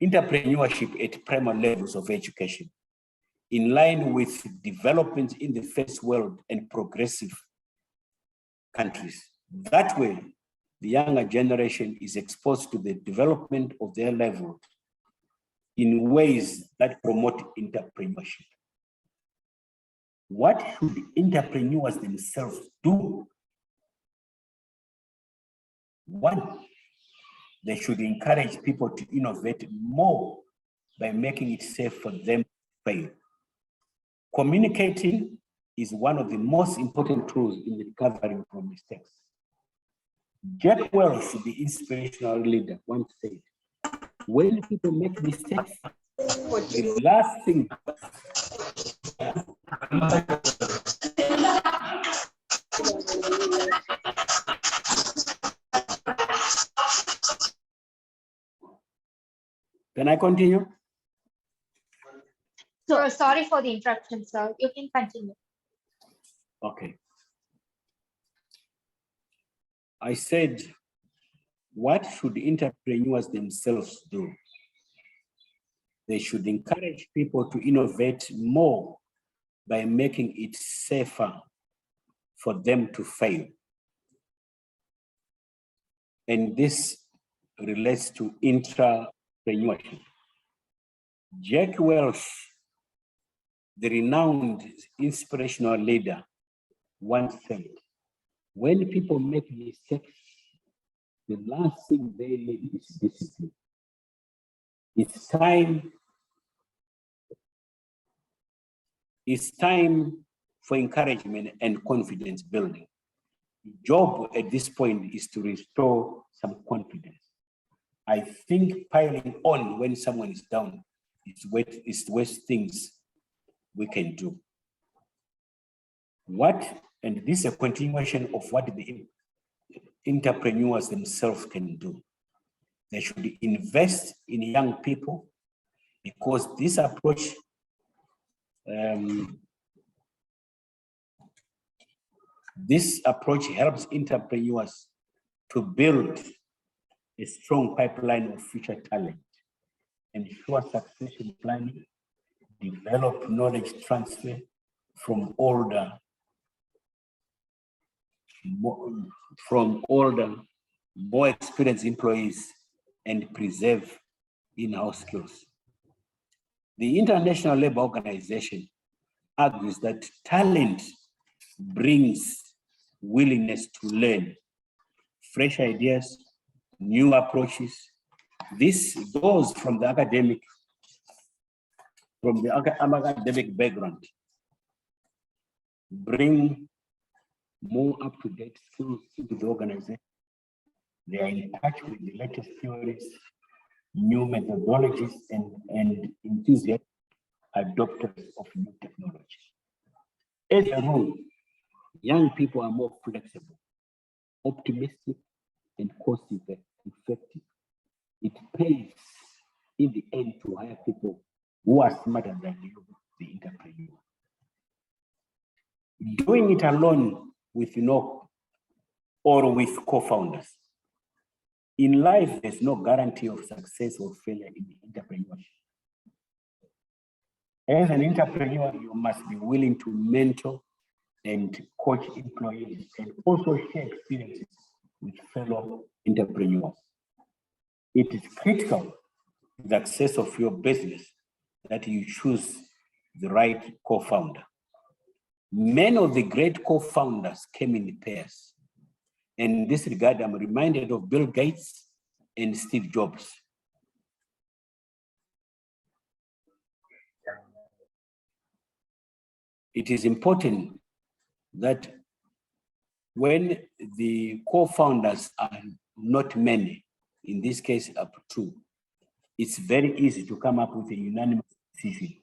Speaker 20: entrepreneurship at primary levels of education, in line with developments in the first world and progressive countries. That way, the younger generation is exposed to the development of their level in ways that promote entrepreneurship. What should entrepreneurs themselves do? One, they should encourage people to innovate more by making it safe for them to fail. Communicating is one of the most important tools in recovering from mistakes. Jack Welch, the inspirational leader, once said, when people make mistakes, the last thing Can I continue?
Speaker 12: So sorry for the interruption, sir. You can continue.
Speaker 20: Okay. I said, what should entrepreneurs themselves do? They should encourage people to innovate more by making it safer for them to fail. And this relates to entrepreneurship. Jack Welch, the renowned inspirational leader, once said, when people make mistakes, the last thing they need is discipline. It's time for encouragement and confidence building. The job at this point is to restore some confidence. I think piling on when someone is down is the worst things we can do. And this is a continuation of what the entrepreneurs themselves can do. They should invest in young people because this approach helps entrepreneurs to build a strong pipeline of future talent, ensure succession planning, develop knowledge transfer from older, more experienced employees, and preserve in-house skills. The International Labour Organization argues that talent brings willingness to learn, fresh ideas, new approaches. This goes from the academic background. Bring more up-to-date skills into the organization. They are in touch with the latest theories, new methodologies, and enthusiasm adopters of new technology. As a rule, young people are more flexible, optimistic, and cost-effective. It pays in the end to hire people who are smarter than you, the entrepreneur. Doing it alone with or with co-founders. In life, there's no guarantee of success or failure in entrepreneurship. As an entrepreneur, you must be willing to mentor and coach employees and also share experiences with fellow entrepreneurs. It is critical to the success of your business that you choose the right co-founder. Many of the great co-founders came in pairs. In this regard, I'm reminded of Bill Gates and Steve Jobs. It is important that when the co-founders are not many, in this case up to 2, it's very easy to come up with a unanimous decision.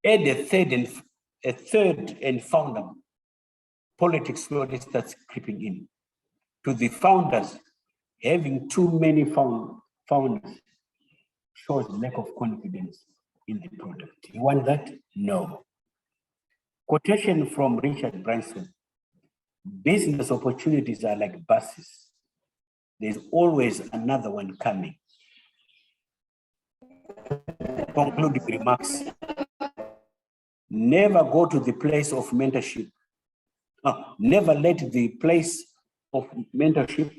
Speaker 20: Add a third and founder, politics slowly starts creeping in. To the founders, having too many founders shows lack of confidence in the product. You want that? No. Quotation from Richard Branson: business opportunities are like buses. There's always another one coming. Concluding remarks: never go to the place of mentorship. Never let the place of mentorship,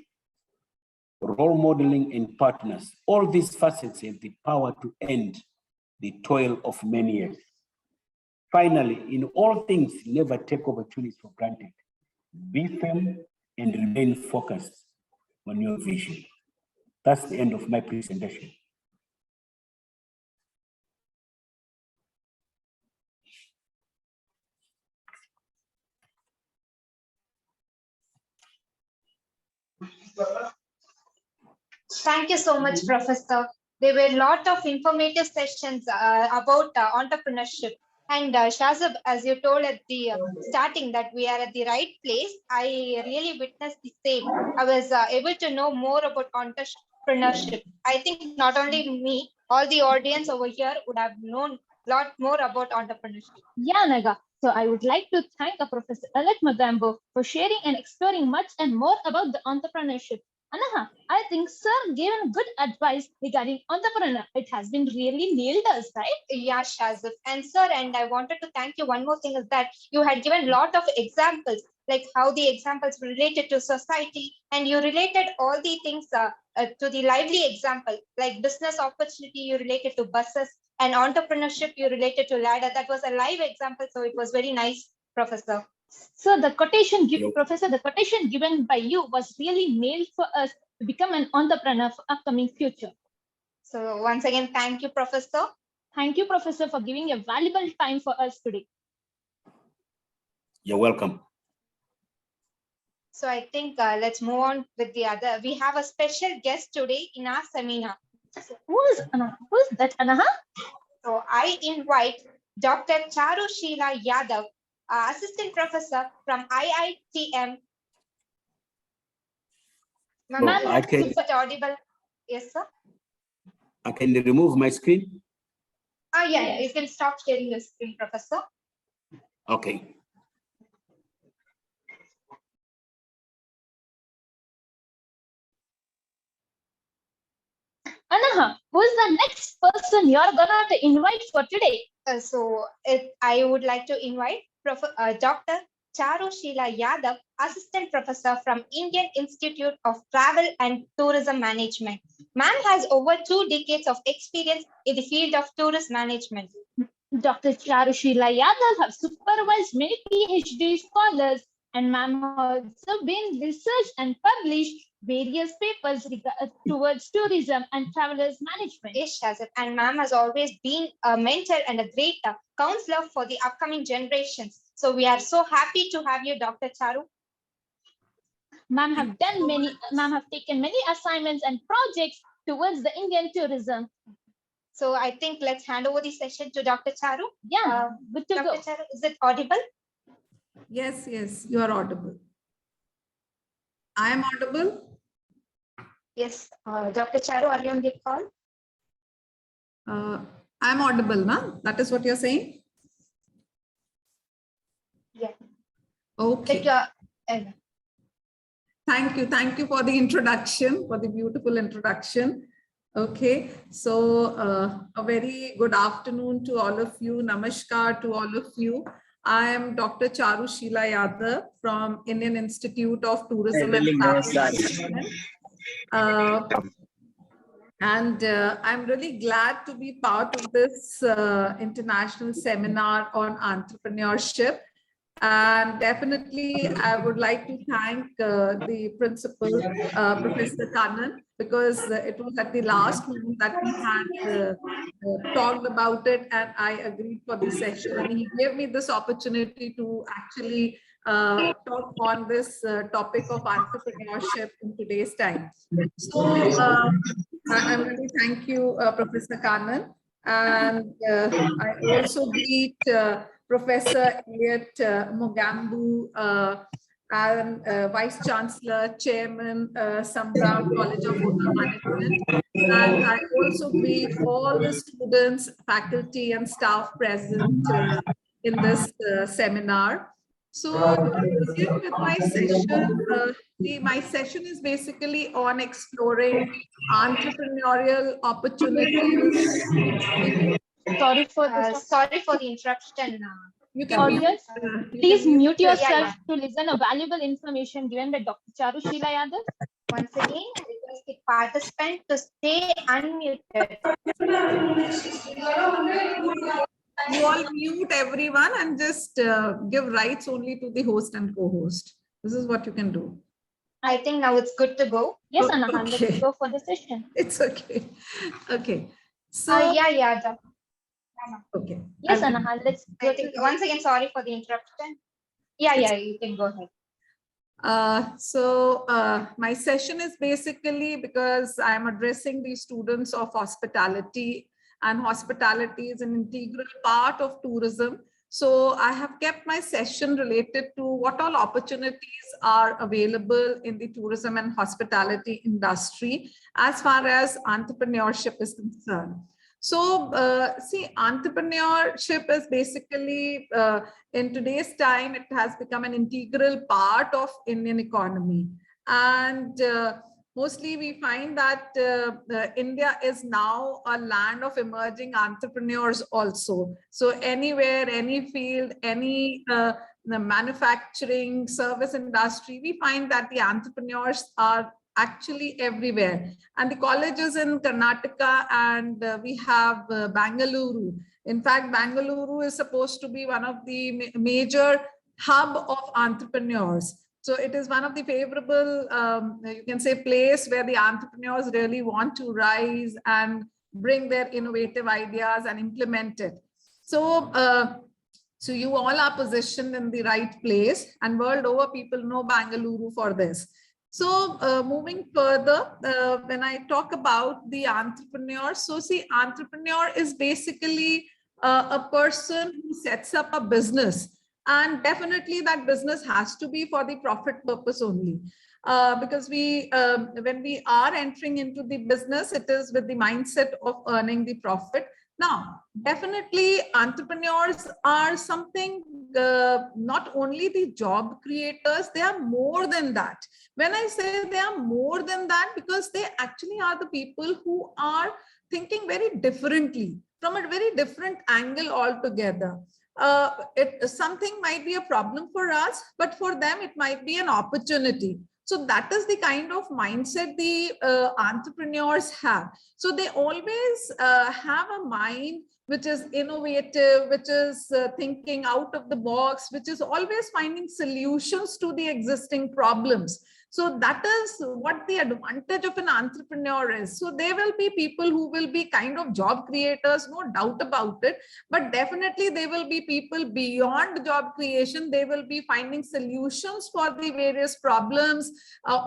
Speaker 20: role modeling, and partners, all these facets have the power to end the toil of many years. Finally, in all things, never take opportunities for granted. Be firm and remain focused on your vision. That's the end of my presentation.
Speaker 12: Thank you so much, Professor. There were a lot of informative sessions about entrepreneurship. And Shazab, as you told at the starting that we are at the right place, I really witnessed the same. I was able to know more about entrepreneurship. I think not only me, all the audience over here would have known a lot more about entrepreneurship.
Speaker 13: Yeah, Naga. So I would like to thank Professor Elliot Magambo for sharing and exploring much and more about the entrepreneurship. Anaha, I think sir gave good advice regarding entrepreneur. It has been really nailed us, right?
Speaker 12: Yeah, Shazif. And sir, and I wanted to thank you. One more thing is that you had given a lot of examples, like how the examples related to society, and you related all the things to the lively example, like business opportunity, you related to buses, and entrepreneurship, you related to ladder. That was a live example, so it was very nice, Professor.
Speaker 13: So the quotation given, Professor, the quotation given by you was really nailed for us to become an entrepreneur for upcoming future.
Speaker 12: So once again, thank you, Professor.
Speaker 13: Thank you, Professor, for giving a valuable time for us today.
Speaker 20: You're welcome.
Speaker 12: So I think let's move on with the other. We have a special guest today in our seminar.
Speaker 13: So who's that, Anaha?
Speaker 12: So I invite Dr. Charu Sheela Yadav, Assistant Professor from IITM.
Speaker 20: I can,
Speaker 12: is it audible? Yes, sir.
Speaker 20: I can remove my screen?
Speaker 12: Yeah, you can stop sharing your screen, Professor.
Speaker 20: Okay.
Speaker 13: Anaha, who's the next person you're gonna invite for today?
Speaker 12: I would like to invite Dr. Charu Sheela Yadav, Assistant Professor from Indian Institute of Travel and Tourism Management. Ma'am has over 2 decades of experience in the field of tourism management.
Speaker 13: Dr. Charu Sheela Yadav have supervised many PhD scholars, and ma'am has also been researched and published various papers towards tourism and travelers management.
Speaker 12: Yes, Shazib. And ma'am has always been a mentor and a great counselor for the upcoming generations. So we are so happy to have you, Dr. Charu.
Speaker 13: Ma'am have taken many assignments and projects towards the Indian tourism.
Speaker 12: So I think let's hand over the session to Dr. Charu.
Speaker 13: Yeah, good to
Speaker 12: Dr.
Speaker 13: go.
Speaker 12: Charu, is it audible?
Speaker 21: Yes, yes, you are audible. I am audible?
Speaker 12: Yes, Dr. Charu, are you on the call?
Speaker 21: I am audible, na? That is what you're saying?
Speaker 12: Yeah.
Speaker 21: Okay. Thank you. Thank you for the introduction, for the beautiful introduction. Okay, so a very good afternoon to all of you. Namaskar to all of you. I am Dr. Charu Sheela Yadav from Indian Institute of Tourism and Travel Management. I'm really glad to be part of this international seminar on entrepreneurship. And definitely, I would like to thank the principal, Professor Kannan, because it was at the last moment that we had talked about it, and I agreed for the session. And he gave me this opportunity to actually talk on this topic of entrepreneurship in today's time. So I really thank you, Professor Kannan. And I also greet Professor Elliot Mugamu and Vice Chancellor, Chairman, Sambhram College of Hotel Management. And I also greet all the students, faculty, and staff present in this seminar. So to begin with my session, my session is basically on exploring entrepreneurial opportunities.
Speaker 12: Sorry for the interruption.
Speaker 21: You can
Speaker 13: Audience,
Speaker 21: mute,
Speaker 13: please mute
Speaker 12: Yeah,
Speaker 13: yourself
Speaker 12: yeah.
Speaker 13: to listen a valuable information given by Dr. Charu Sheela Yadav.
Speaker 12: Once again, I request the participant to stay unmuted.
Speaker 21: You all mute everyone and just give rights only to the host and co-host. This is what you can do.
Speaker 12: I think now it's good to go.
Speaker 13: Yes, Anahan,
Speaker 21: Okay.
Speaker 13: let's go for the session.
Speaker 21: It's okay. Okay. So
Speaker 12: Yeah.
Speaker 21: okay.
Speaker 13: Yes, Anahan, let's go.
Speaker 12: I think once again, sorry for the interruption. Yeah, you can go ahead.
Speaker 21: My session is basically because I'm addressing the students of hospitality, and hospitality is an integral part of tourism. So I have kept my session related to what all opportunities are available in the tourism and hospitality industry as far as entrepreneurship is concerned. So see, entrepreneurship is basically, in today's time, it has become an integral part of Indian economy. And mostly we find that India is now a land of emerging entrepreneurs also. So anywhere, any field, any the manufacturing, service industry, we find that the entrepreneurs are actually everywhere. And the colleges in Karnataka, and we have Bangalore. In fact, Bangalore is supposed to be one of the major hub of entrepreneurs. So it is one of the favorable, you can say, place where the entrepreneurs really want to rise and bring their innovative ideas and implement it. So, so you all are positioned in the right place, and world over people know Bangalore for this. So moving further, when I talk about the entrepreneur, so see, entrepreneur is basically a person who sets up a business, and definitely that business has to be for the profit purpose only. Because when we are entering into the business, it is with the mindset of earning the profit. Now, definitely entrepreneurs are something, not only the job creators, they are more than that. When I say they are more than that, because they actually are the people who are thinking very differently, from a very different angle altogether. Something might be a problem for us, but for them, it might be an opportunity. So that is the kind of mindset the entrepreneurs have. So they always have a mind which is innovative, which is thinking out of the box, which is always finding solutions to the existing problems. So that is what the advantage of an entrepreneur is. So there will be people who will be kind of job creators, no doubt about it, but definitely there will be people beyond job creation. They will be finding solutions for the various problems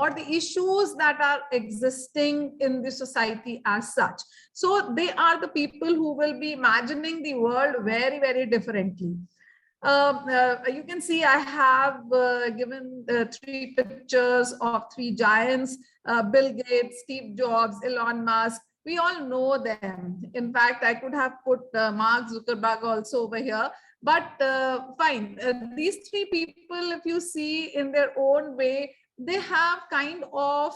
Speaker 21: or the issues that are existing in the society as such. So they are the people who will be imagining the world very, very differently. You can see I have given 3 pictures of 3 giants, Bill Gates, Steve Jobs, Elon Musk. We all know them. In fact, I could have put Mark Zuckerberg also over here, but fine. These 3 people, if you see in their own way, they have kind of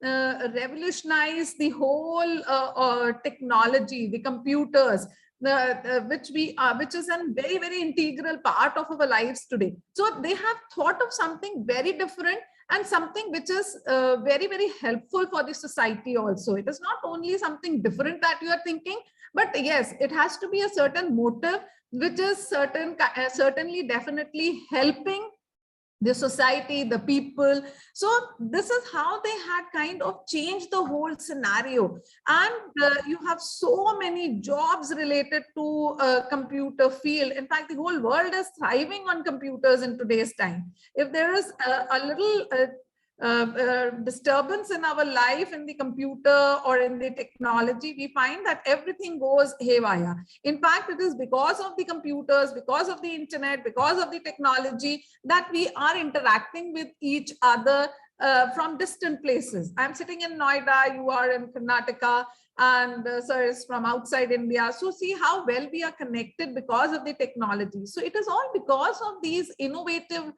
Speaker 21: revolutionized the whole technology, the computers, which is a very, very integral part of our lives today. So they have thought of something very different and something which is very, very helpful for the society also. It is not only something different that you are thinking, but yes, it has to be a certain motive, which is certainly definitely helping the society, the people. So this is how they had kind of changed the whole scenario. And you have so many jobs related to computer field. In fact, the whole world is thriving on computers in today's time. If there is a little disturbance in our life in the computer or in the technology, we find that everything goes haywire. In fact, it is because of the computers, because of the internet, because of the technology that we are interacting with each other from distant places. I'm sitting in Noida, you are in Karnataka, and sir is from outside India. So see how well we are connected because of the technology. So it is all because of these innovative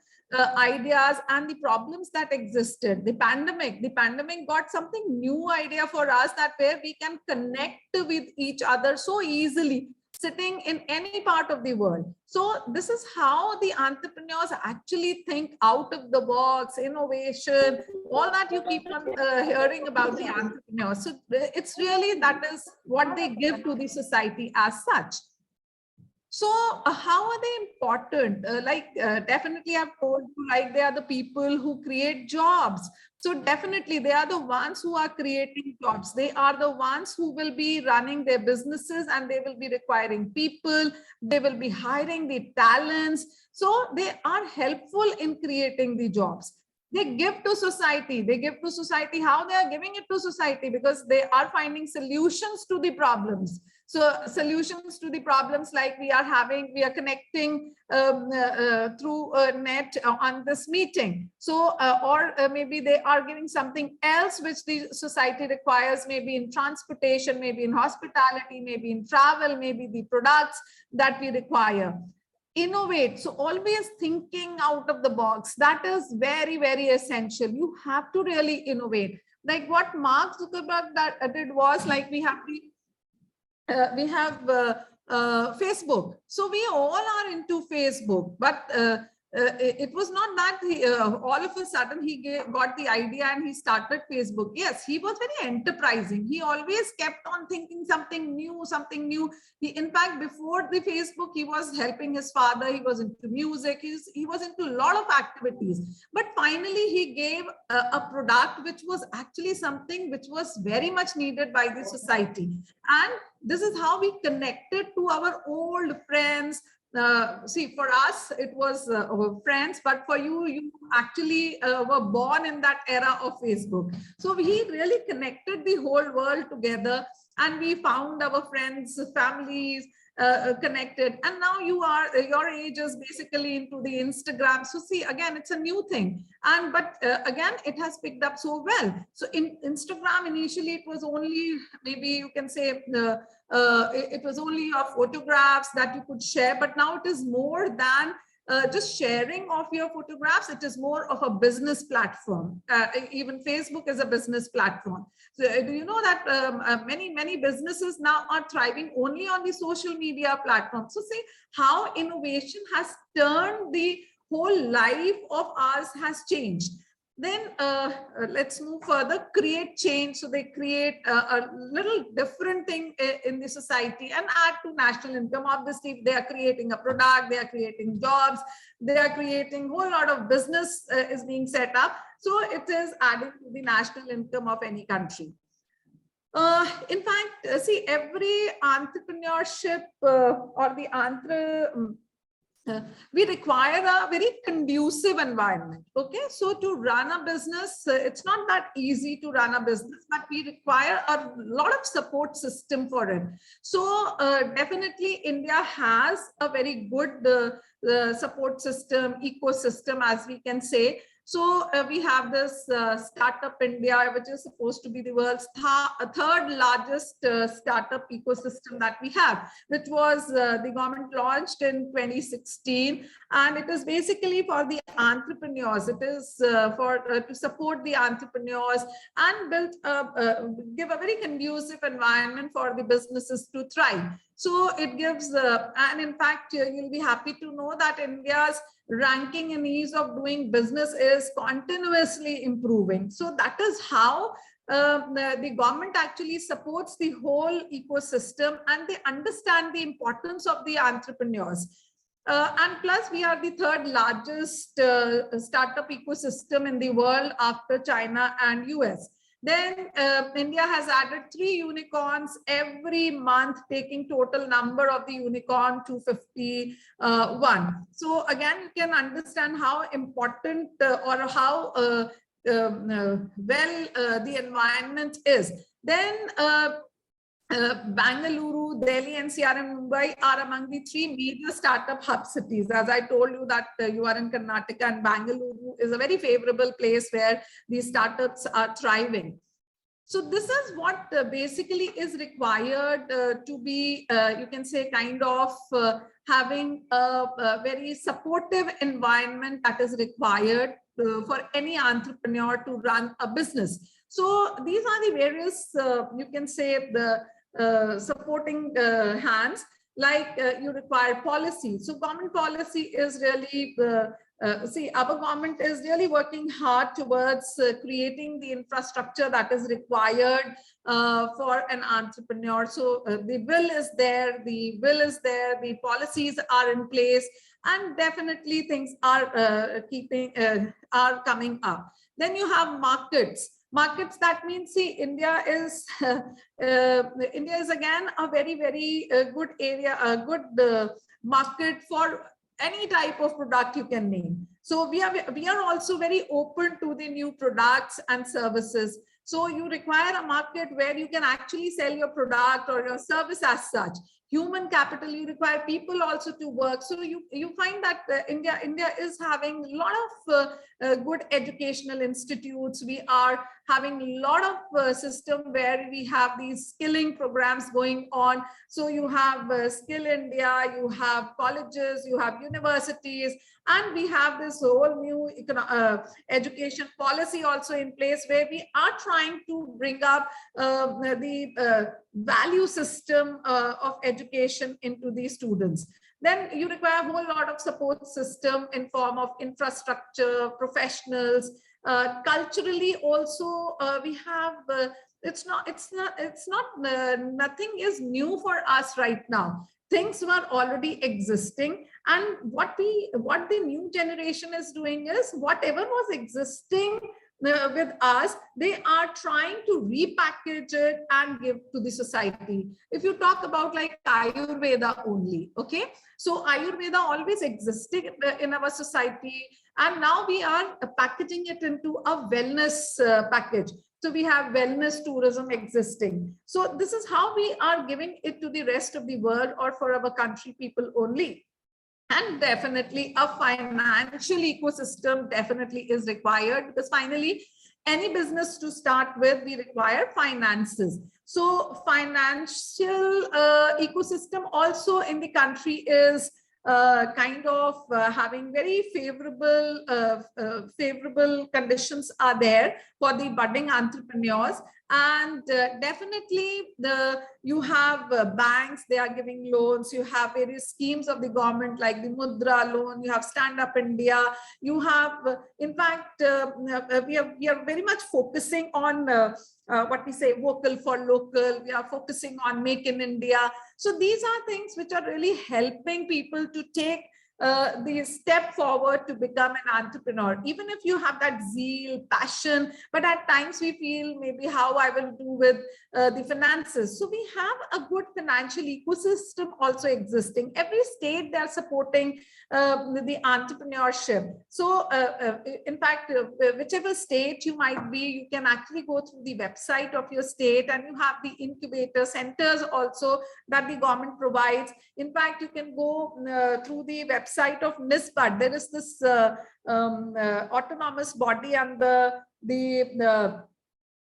Speaker 21: ideas and the problems that existed. The pandemic got something new idea for us, that where we can connect with each other so easily, sitting in any part of the world. So this is how the entrepreneurs actually think out of the box, innovation, all that you keep on hearing about the entrepreneurs. So it's really, that is what they give to the society as such. So how are they important? Definitely I've told you, like, they are the people who create jobs. So definitely they are the ones who are creating jobs. They are the ones who will be running their businesses, and they will be requiring people. They will be hiring the talents. So they are helpful in creating the jobs. They give to society. They give to society. How they are giving it to society? Because they are finding solutions to the problems. So solutions to the problems, like we are connecting through net on this meeting. So, or maybe they are giving something else which the society requires, maybe in transportation, maybe in hospitality, maybe in travel, maybe the products that we require. Innovate. So always thinking out of the box. That is very, very essential. You have to really innovate. Like what Mark Zuckerberg did was, like, we have Facebook. So we all are into Facebook, but it was not that all of a sudden he got the idea and he started Facebook. Yes, he was very enterprising. He always kept on thinking something new, something new. In fact, before the Facebook, he was helping his father. He was into music. He was into a lot of activities. But finally, he gave a product which was actually something which was very much needed by the society. And this is how we connected to our old friends. See, for us, it was our friends, but for you, you actually were born in that era of Facebook. So he really connected the whole world together, and we found our friends, families connected. And now your age is basically into the Instagram. So see, again, it's a new thing. But again, it has picked up so well. So in Instagram, initially, it was only, maybe you can say, it was only your photographs that you could share, but now it is more than just sharing of your photographs. It is more of a business platform. Even Facebook is a business platform. So do you know that many businesses now are thriving only on the social media platform? So see how innovation has turned the whole life of ours has changed. Then let's move further, create change. So they create a little different thing in the society and add to national income. Obviously, they are creating a product, they are creating jobs, they are creating a whole lot of business is being set up. So it is adding to the national income of any country. In fact, see, every entrepreneurship or the we require a very conducive environment. Okay, so to run a business, it's not that easy to run a business, but we require a lot of support system for it. So definitely India has a very good support system, ecosystem, as we can say. So we have this Startup India, which is supposed to be the world's third largest startup ecosystem that we have, which was the government launched in 2016. And it is basically for the entrepreneurs. It is to support the entrepreneurs and give a very conducive environment for the businesses to thrive. So it gives, and in fact, you'll be happy to know that India's ranking in ease of doing business is continuously improving. So that is how the government actually supports the whole ecosystem, and they understand the importance of the entrepreneurs. And plus, we are the third largest startup ecosystem in the world after China and US. Then India has added 3 unicorns every month, taking total number of the unicorn to 51. So again, you can understand how important or how well the environment is. Then Bangalore, Delhi, NCR, and Mumbai are among the 3 major startup hub cities. As I told you that you are in Karnataka, and Bangalore is a very favorable place where these startups are thriving. So this is what basically is required to be, you can say, kind of having a very supportive environment that is required for any entrepreneur to run a business. So these are the various, you can say, the supporting hands. Like you require policy. So government policy is really, see, our government is really working hard towards creating the infrastructure that is required for an entrepreneur. So the will is there, the policies are in place, and definitely things are coming up. Then you have markets. Markets, that means, see, India is again a very, very good area, a good market for any type of product you can name. So we are also very open to the new products and services. So you require a market where you can actually sell your product or your service as such. Human capital, you require people also to work. So you find that India is having a lot of good educational institutes. We are having a lot of system where we have these skilling programs going on. So you have Skill India, you have colleges, you have universities, and we have this whole new education policy also in place, where we are trying to bring up the value system of education into these students. Then you require a whole lot of support system in form of infrastructure, professionals, culturally also. We have nothing is new for us right now. Things were already existing, and what the new generation is doing is whatever was existing with us, they are trying to repackage it and give to the society. If you talk about like Ayurveda only, okay, so Ayurveda always existed in our society, and now we are packaging it into a wellness package. So we have wellness tourism existing. So this is how we are giving it to the rest of the world, or for our country people only. And definitely a financial ecosystem definitely is required, because finally, any business to start with, we require finances. So financial ecosystem also in the country is kind of having very favorable conditions are there for the budding entrepreneurs. And definitely you have banks, they are giving loans. You have various schemes of the government like the Mudra loan. You have Stand Up India. You have, in fact, we are very much focusing on what we say, vocal for local. We are focusing on Make in India. So these are things which are really helping people to take the step forward to become an entrepreneur. Even if you have that zeal, passion, but at times we feel maybe how I will do with the finances. So we have a good financial ecosystem also existing. Every state, they're supporting the entrepreneurship. So in fact, whichever state you might be, you can actually go through the website of your state, and you have the incubator centers also that the government provides. In fact, you can go through the website of NISBUD. There is this autonomous body under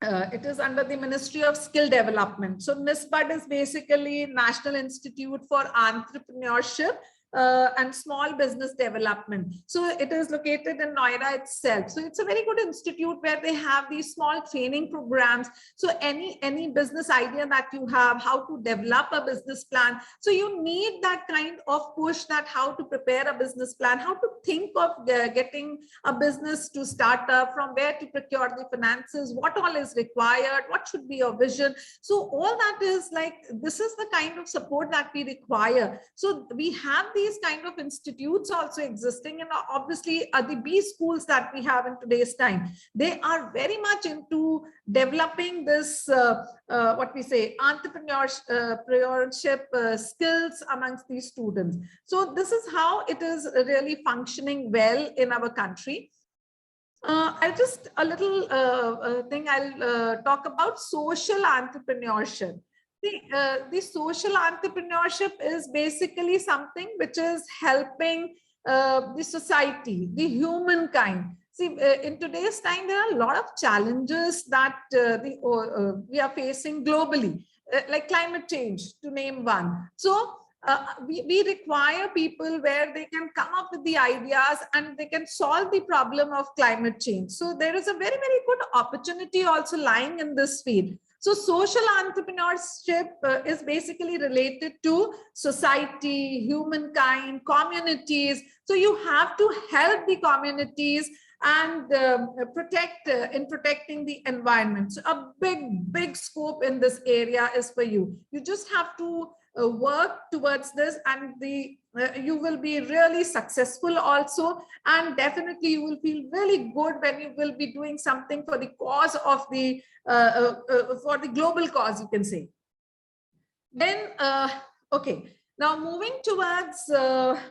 Speaker 21: it is under the Ministry of Skill Development. So NISBUD is basically National Institute for Entrepreneurship and Small Business Development. So it is located in Noida itself. So it's a very good institute where they have these small training programs. So any business idea that you have, how to develop a business plan. So you need that kind of push, that how to prepare a business plan, how to think of getting a business to start up, from where to procure the finances, what all is required, what should be your vision. So all that is like, this is the kind of support that we require. So we have these kind of institutes also existing, and obviously the B schools that we have in today's time, they are very much into developing this what we say, entrepreneurship skills amongst these students. So this is how it is really functioning well in our country. I'll just a little thing I'll talk about social entrepreneurship. The social entrepreneurship is basically something which is helping the society, the humankind. See, in today's time, there are a lot of challenges that we are facing globally, like climate change, to name one. So we require people where they can come up with the ideas and they can solve the problem of climate change. So there is a very, very good opportunity also lying in this field. So social entrepreneurship is basically related to society, humankind, communities. So you have to help the communities and protecting the environment. So a big scope in this area is for you. You just have to work towards this, and you will be really successful also, and definitely you will feel really good when you will be doing something for the cause of the for the global cause, you can say. Then okay, now moving towards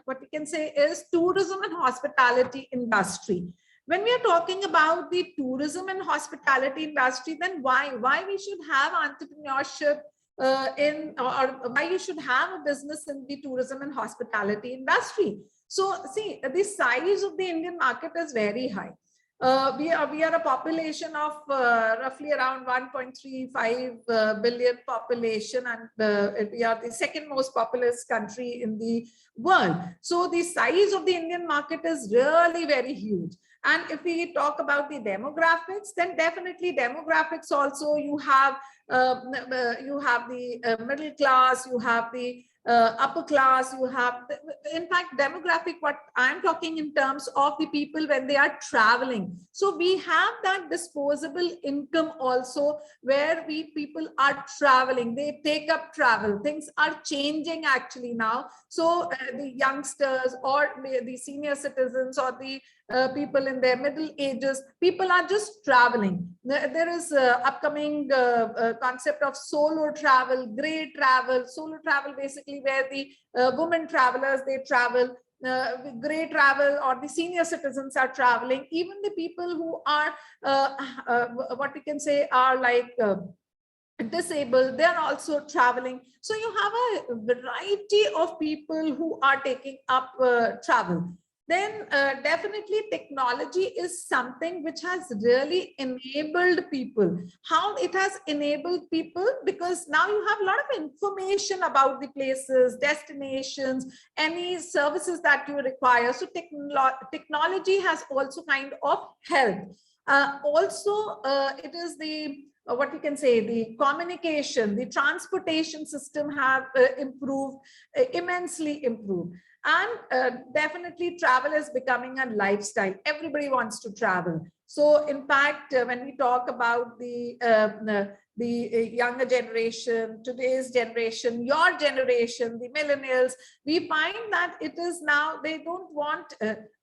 Speaker 21: what we can say is tourism and hospitality industry. When we are talking about the tourism and hospitality industry, then why we should have entrepreneurship or why you should have a business in the tourism and hospitality industry. So see, the size of the Indian market is very high. We are a population of roughly around 1.35 billion population, and we are the second most populous country in the world. So the size of the Indian market is really very huge. And if we talk about the demographics, then definitely demographics also, you have the middle class, you have the upper class, you have, in fact, demographic, what I'm talking in terms of the people when they are traveling. So we have that disposable income also, where people are traveling, they take up travel. Things are changing actually now. So the youngsters or the senior citizens or the people in their middle ages, people are just traveling. There is upcoming concept of solo travel, grey travel. Solo travel basically where the women travelers, they travel. Grey travel, or the senior citizens are traveling. Even the people who are what we can say are like disabled, they are also traveling. So you have a variety of people who are taking up travel. Then definitely technology is something which has really enabled people. How it has enabled people? Because now you have a lot of information about the places, destinations, any services that you require. So technology has also kind of helped. Also, it is the what we can say, the communication, the transportation system have improved, immensely improved. And definitely travel is becoming a lifestyle. Everybody wants to travel. So in fact, when we talk about the younger generation, today's generation, your generation, the millennials, we find that it is now, they don't want,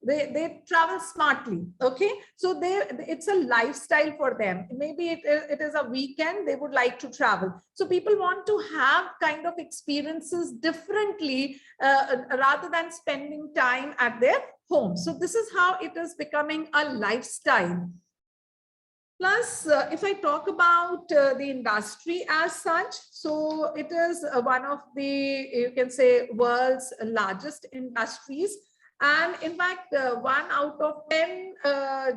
Speaker 21: they travel smartly, okay? So it's a lifestyle for them. Maybe it is a weekend, they would like to travel. So people want to have kind of experiences differently rather than spending time at their home. So this is how it is becoming a lifestyle. Plus, if I talk about the industry as such, so it is one of the, you can say, world's largest industries. And in fact, 1 out of 10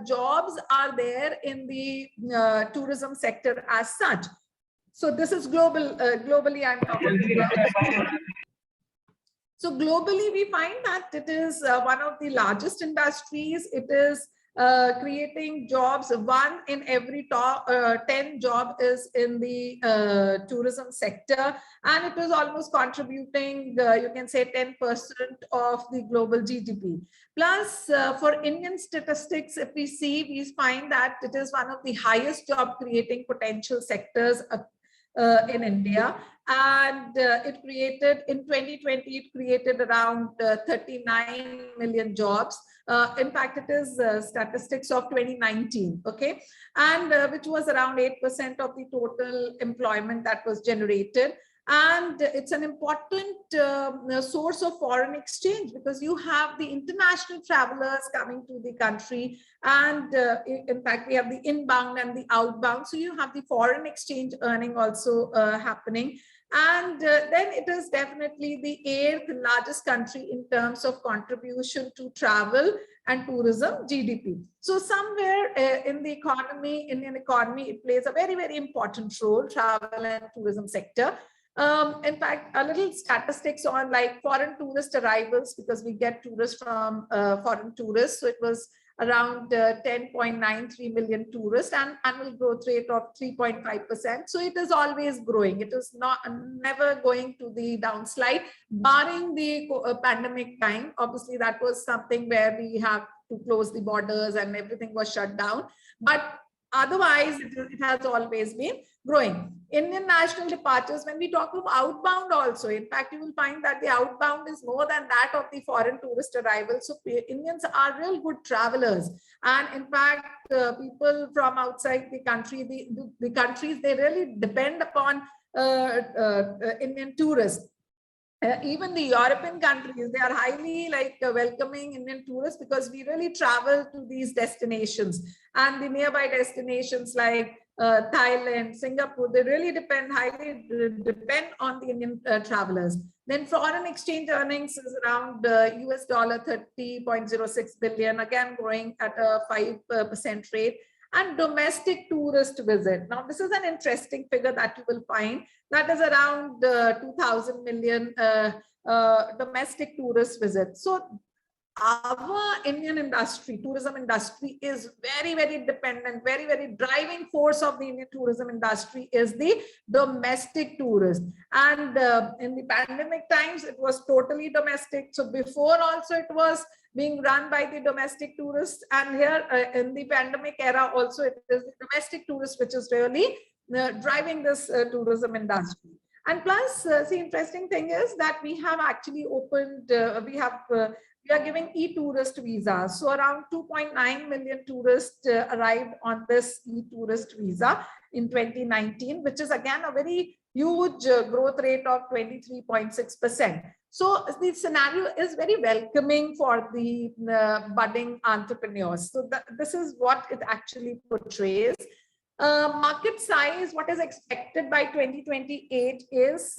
Speaker 21: jobs are there in the tourism sector as such. So this is global, globally I'm talking about. So globally, we find that it is one of the largest industries. It is creating jobs. 1 in every 10 job is in the tourism sector, and it is almost contributing, you can say, 10% of the global GDP. Plus, for Indian statistics, if we see, we find that it is one of the highest job creating potential sectors in India. And it created, in 2020, it created around 39 million jobs. In fact, it is statistics of 2019, okay? And which was around 8% of the total employment that was generated. And it's an important source of foreign exchange, because you have the international travelers coming to the country. And in fact, we have the inbound and the outbound. So you have the foreign exchange earning also happening. And then it is definitely the 8th largest country in terms of contribution to travel and tourism GDP. So somewhere in the economy, Indian economy, it plays a very, very important role, travel and tourism sector. In fact, a little statistics on like foreign tourist arrivals, because we get tourists from foreign tourists. So it was around 10.93 million tourists and annual growth rate of 3.5%. So it is always growing. It is not never going to the downslide, barring the pandemic time. Obviously, that was something where we have to close the borders and everything was shut down. But otherwise, it has always been growing. Indian national departures, when we talk of outbound also, in fact, you will find that the outbound is more than that of the foreign tourist arrivals. So Indians are real good travelers. And in fact, people from outside the country, the countries, they really depend upon Indian tourists. Even the European countries, they are highly welcoming Indian tourists, because we really travel to these destinations, and the nearby destinations like Thailand, Singapore, they really highly depend on the Indian travelers. Then foreign exchange earnings is around US dollar 30.06 billion, again growing at a 5% rate. And domestic tourist visit. Now, this is an interesting figure that you will find. That is around 2,000 million domestic tourist visits. So our Indian industry, tourism industry, is very, very dependent, very, very driving force of the Indian tourism industry is the domestic tourist. And in the pandemic times, it was totally domestic. So before also it was being run by the domestic tourists. And here in the pandemic era also, it is the domestic tourists which is really driving this tourism industry. And plus, the interesting thing is that we have actually opened, we are giving e-tourist visas. So around 2.9 million tourists arrived on this e-tourist visa in 2019, which is again a very huge growth rate of 23.6%. So the scenario is very welcoming for the budding entrepreneurs. So this is what it actually portrays. Market size, what is expected by 2028 is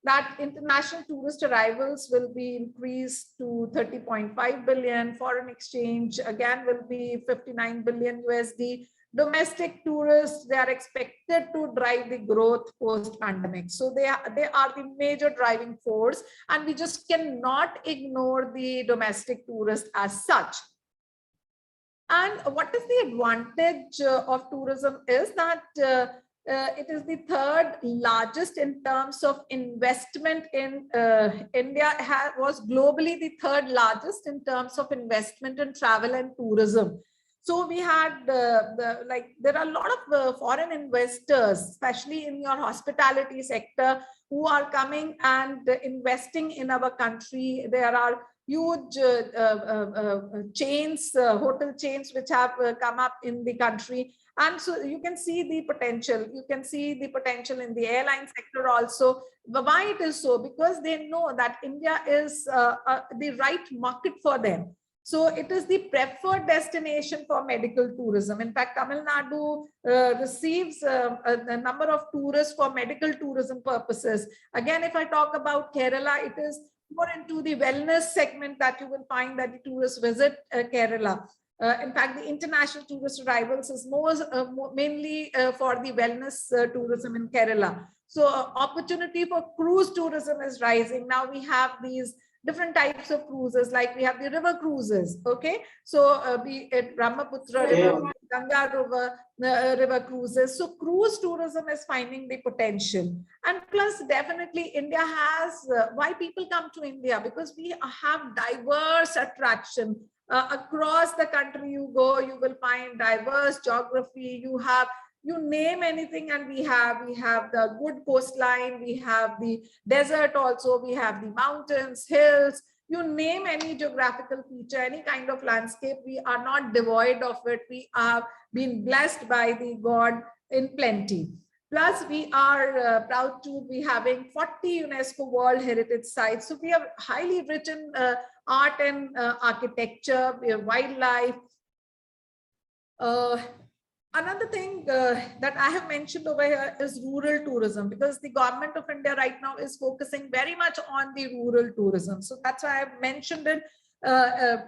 Speaker 21: that international tourist arrivals will be increased to 30.5 billion. Foreign exchange again will be 59 billion USD. Domestic tourists, they are expected to drive the growth post-pandemic. So they are the major driving force, and we just cannot ignore the domestic tourist as such. And what is the advantage of tourism is that it is the third largest in terms of investment in India was globally the third largest in terms of investment in travel and tourism. So we had there are a lot of foreign investors, especially in your hospitality sector, who are coming and investing in our country. There are huge chains, hotel chains, which have come up in the country. And so you can see the potential. You can see the potential in the airline sector also. Why it is so? Because they know that India is the right market for them. So it is the preferred destination for medical tourism. In fact, Tamil Nadu receives a number of tourists for medical tourism purposes. Again, if I talk about Kerala, it is more into the wellness segment that you will find that the tourists visit Kerala. In fact, the international tourist arrivals is mainly for the wellness tourism in Kerala. So opportunity for cruise tourism is rising. Now we have these different types of cruises, like we have the river cruises, okay? So be it Brahmaputra River, Ganga river cruises. So cruise tourism is finding the potential. And plus, definitely India has, why people come to India? Because we have diverse attraction. Across the country you go, you will find diverse geography. You name anything and we have the good coastline, we have the desert also, we have the mountains, hills. You name any geographical feature, any kind of landscape, we are not devoid of it. We have been blessed by the God in plenty. Plus, we are proud to be having 40 UNESCO World Heritage Sites. So we are highly rich in art and architecture, we have wildlife. Another thing that I have mentioned over here is rural tourism, because the government of India right now is focusing very much on the rural tourism. So that's why I've mentioned it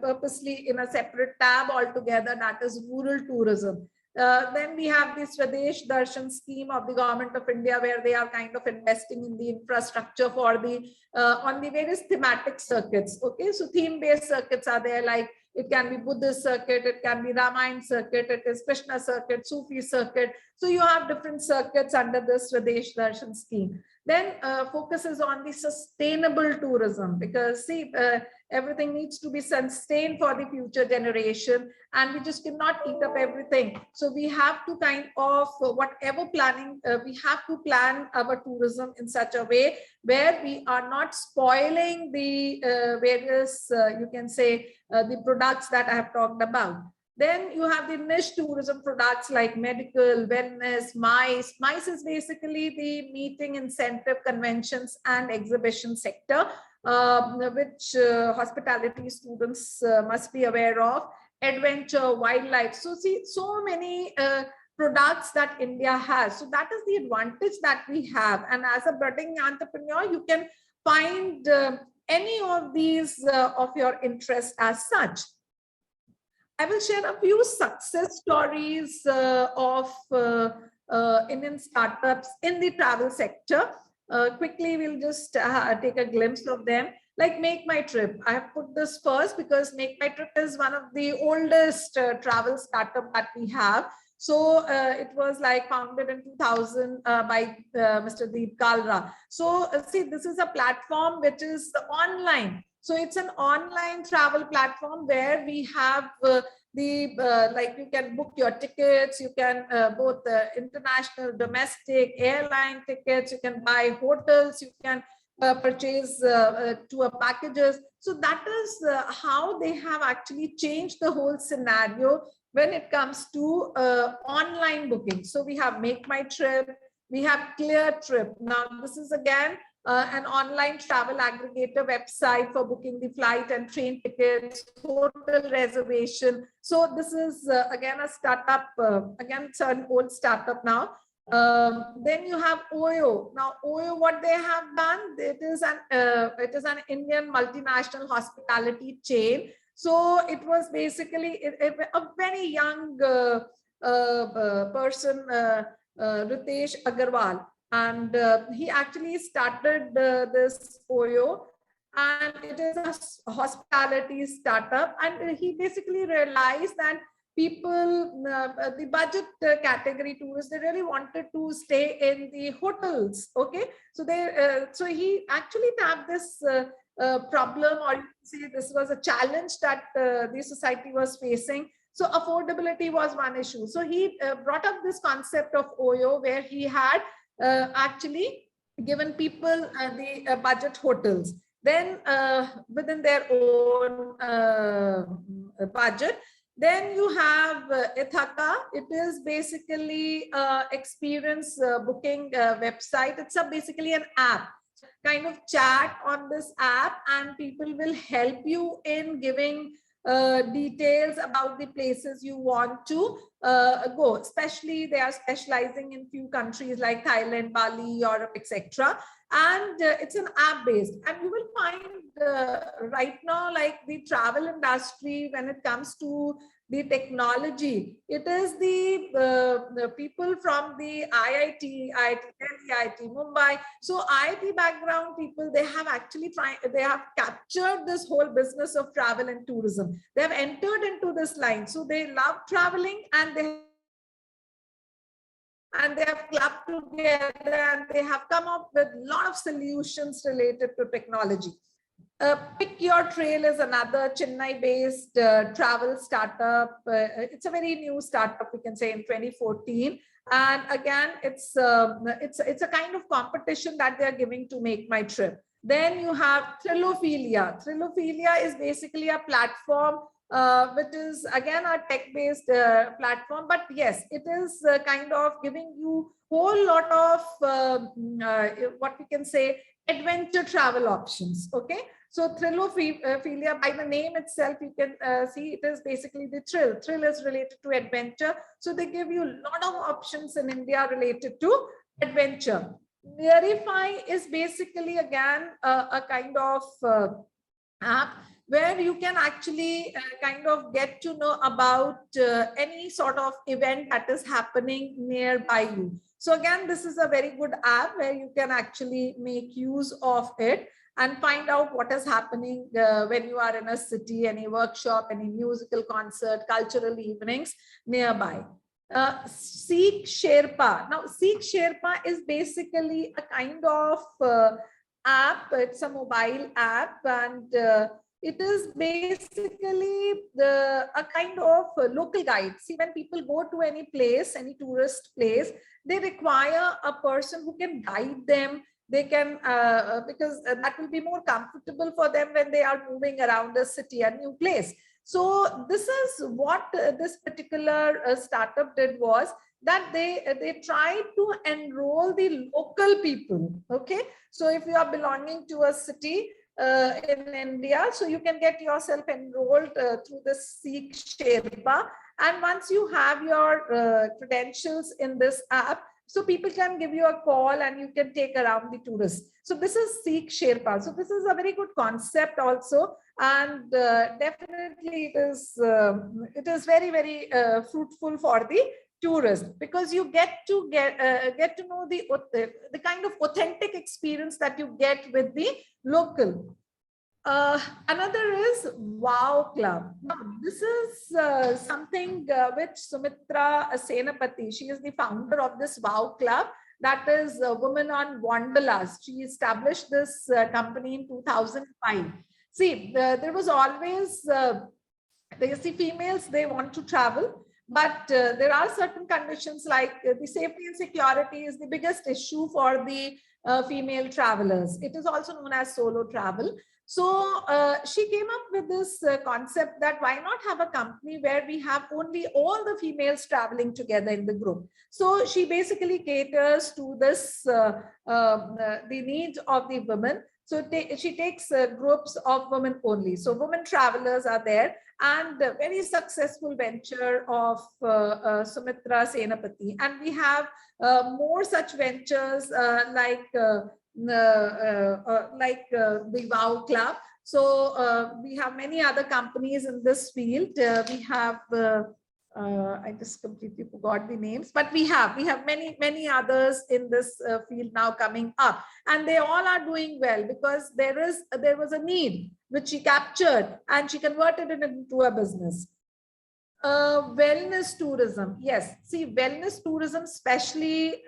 Speaker 21: purposely in a separate tab altogether, that is rural tourism. Then we have the Swadesh Darshan scheme of the government of India, where they are kind of investing in the infrastructure for the on the various thematic circuits. Okay, so theme-based circuits are there, like it can be Buddhist circuit, it can be Ramayana circuit, it is Krishna circuit, Sufi circuit. So you have different circuits under the Swadesh Darshan scheme. Then focuses on the sustainable tourism, because see, everything needs to be sustained for the future generation, and we just cannot eat up everything. So we have to kind of, whatever planning, we have to plan our tourism in such a way where we are not spoiling the various, you can say, the products that I have talked about. Then you have the niche tourism products like medical, wellness, MICE. MICE is basically the meeting, incentive, conventions and exhibition sector, which hospitality students must be aware of. Adventure, wildlife. So see, so many products that India has. So that is the advantage that we have. And as a budding entrepreneur, you can find any of these of your interest as such. I will share a few success stories of Indian startups in the travel sector. Quickly, we'll just take a glimpse of them. Like Make My Trip. I have put this first because Make My Trip is one of the oldest travel startup that we have. So it was like founded in 2000 by Mr. Deep Kalra. So see, this is a platform which is online. So it's an online travel platform where we have like you can book your tickets, you can both international, domestic, airline tickets, you can buy hotels, you can purchase tour packages. So that is how they have actually changed the whole scenario when it comes to online booking. So we have Make My Trip, we have Clear Trip. Now this is again an online travel aggregator website for booking the flight and train tickets, hotel reservation. So this is again a startup, again it's an old startup now. Then you have Oyo. Now Oyo, what they have done, it is an Indian multinational hospitality chain. So it was basically a very young person, Ritesh Agarwal, and he actually started this Oyo, and it is a hospitality startup. And he basically realized that people, the budget category tourists, they really wanted to stay in the hotels. Okay, so so he actually tapped this problem, or you can say this was a challenge that the society was facing. So affordability was one issue. So he brought up this concept of OYO, where he had actually given people the budget hotels. Then within their own budget. Then you have Ithaka. It is basically experience booking website. It's basically an app. Kind of chat on this app, and people will help you in giving details about the places you want to go. Especially they are specializing in few countries like Thailand, Bali, Europe, etc. And it's an app based, and you will find right now, like the travel industry, when it comes to the technology, it is the people from the IIT, Delhi, IIT Mumbai. So IIT background people, they have actually they have captured this whole business of travel and tourism. They have entered into this line. So they love traveling, and they have clubbed together, and they have come up with a lot of solutions related to technology. Pick Your Trail is another Chennai-based travel startup. It's a very new startup, we can say, in 2014. And again, it's a kind of competition that they're giving to Make My Trip. Then you have Trilophilia. Trilophilia is basically a platform which is again a tech-based platform, but yes, it is kind of giving you whole lot of what we can say adventure travel options. Okay, so Trilophilia, by the name itself, you can see it is basically the thrill. Thrill is related to adventure, so they give you a lot of options in India related to adventure. Verify is basically again a kind of app where you can actually kind of get to know about any sort of event that is happening nearby you. So again, this is a very good app where you can actually make use of it and find out what is happening when you are in a city, any workshop, any musical concert, cultural evenings nearby. Seek Sherpa. Now, Seek Sherpa is basically a kind of app. It's a mobile app, and it is basically a kind of local guide. See, when people go to any place, any tourist place, they require a person who can guide them. They can, because that will be more comfortable for them when they are moving around a city, a new place. So this is what this particular startup did, was that they tried to enroll the local people. Okay, so if you are belonging to a city in India, so you can get yourself enrolled through the Seek Sherpa, and once you have your credentials in this app, so people can give you a call and you can take around the tourists. So this is Seek Sherpa. So this is a very good concept also, and definitely it is very, very fruitful for the tourists, because you get to know the kind of authentic experience that you get with the local. Another is Wow Club. Now, this is something which Sumitra Senapati, she is the founder of this Wow Club, that is Women on Wanderlust. She established this company in 2005. See, there was always, they see females, they want to travel, but there are certain conditions like the safety and security is the biggest issue for the female travelers. It is also known as solo travel. So she came up with this concept that why not have a company where we have only all the females traveling together in the group. So she basically caters to this, the needs of the women. So she takes groups of women only. So women travelers are there, and a very successful venture of Sumitra Senapati. And we have more such ventures like the Wow Club. So we have many other companies in this field. We have I just completely forgot the names, but we have many others in this field now coming up, and they all are doing well because there was a need which she captured and she converted it into a business. Wellness tourism. Yes. See, wellness tourism, especially,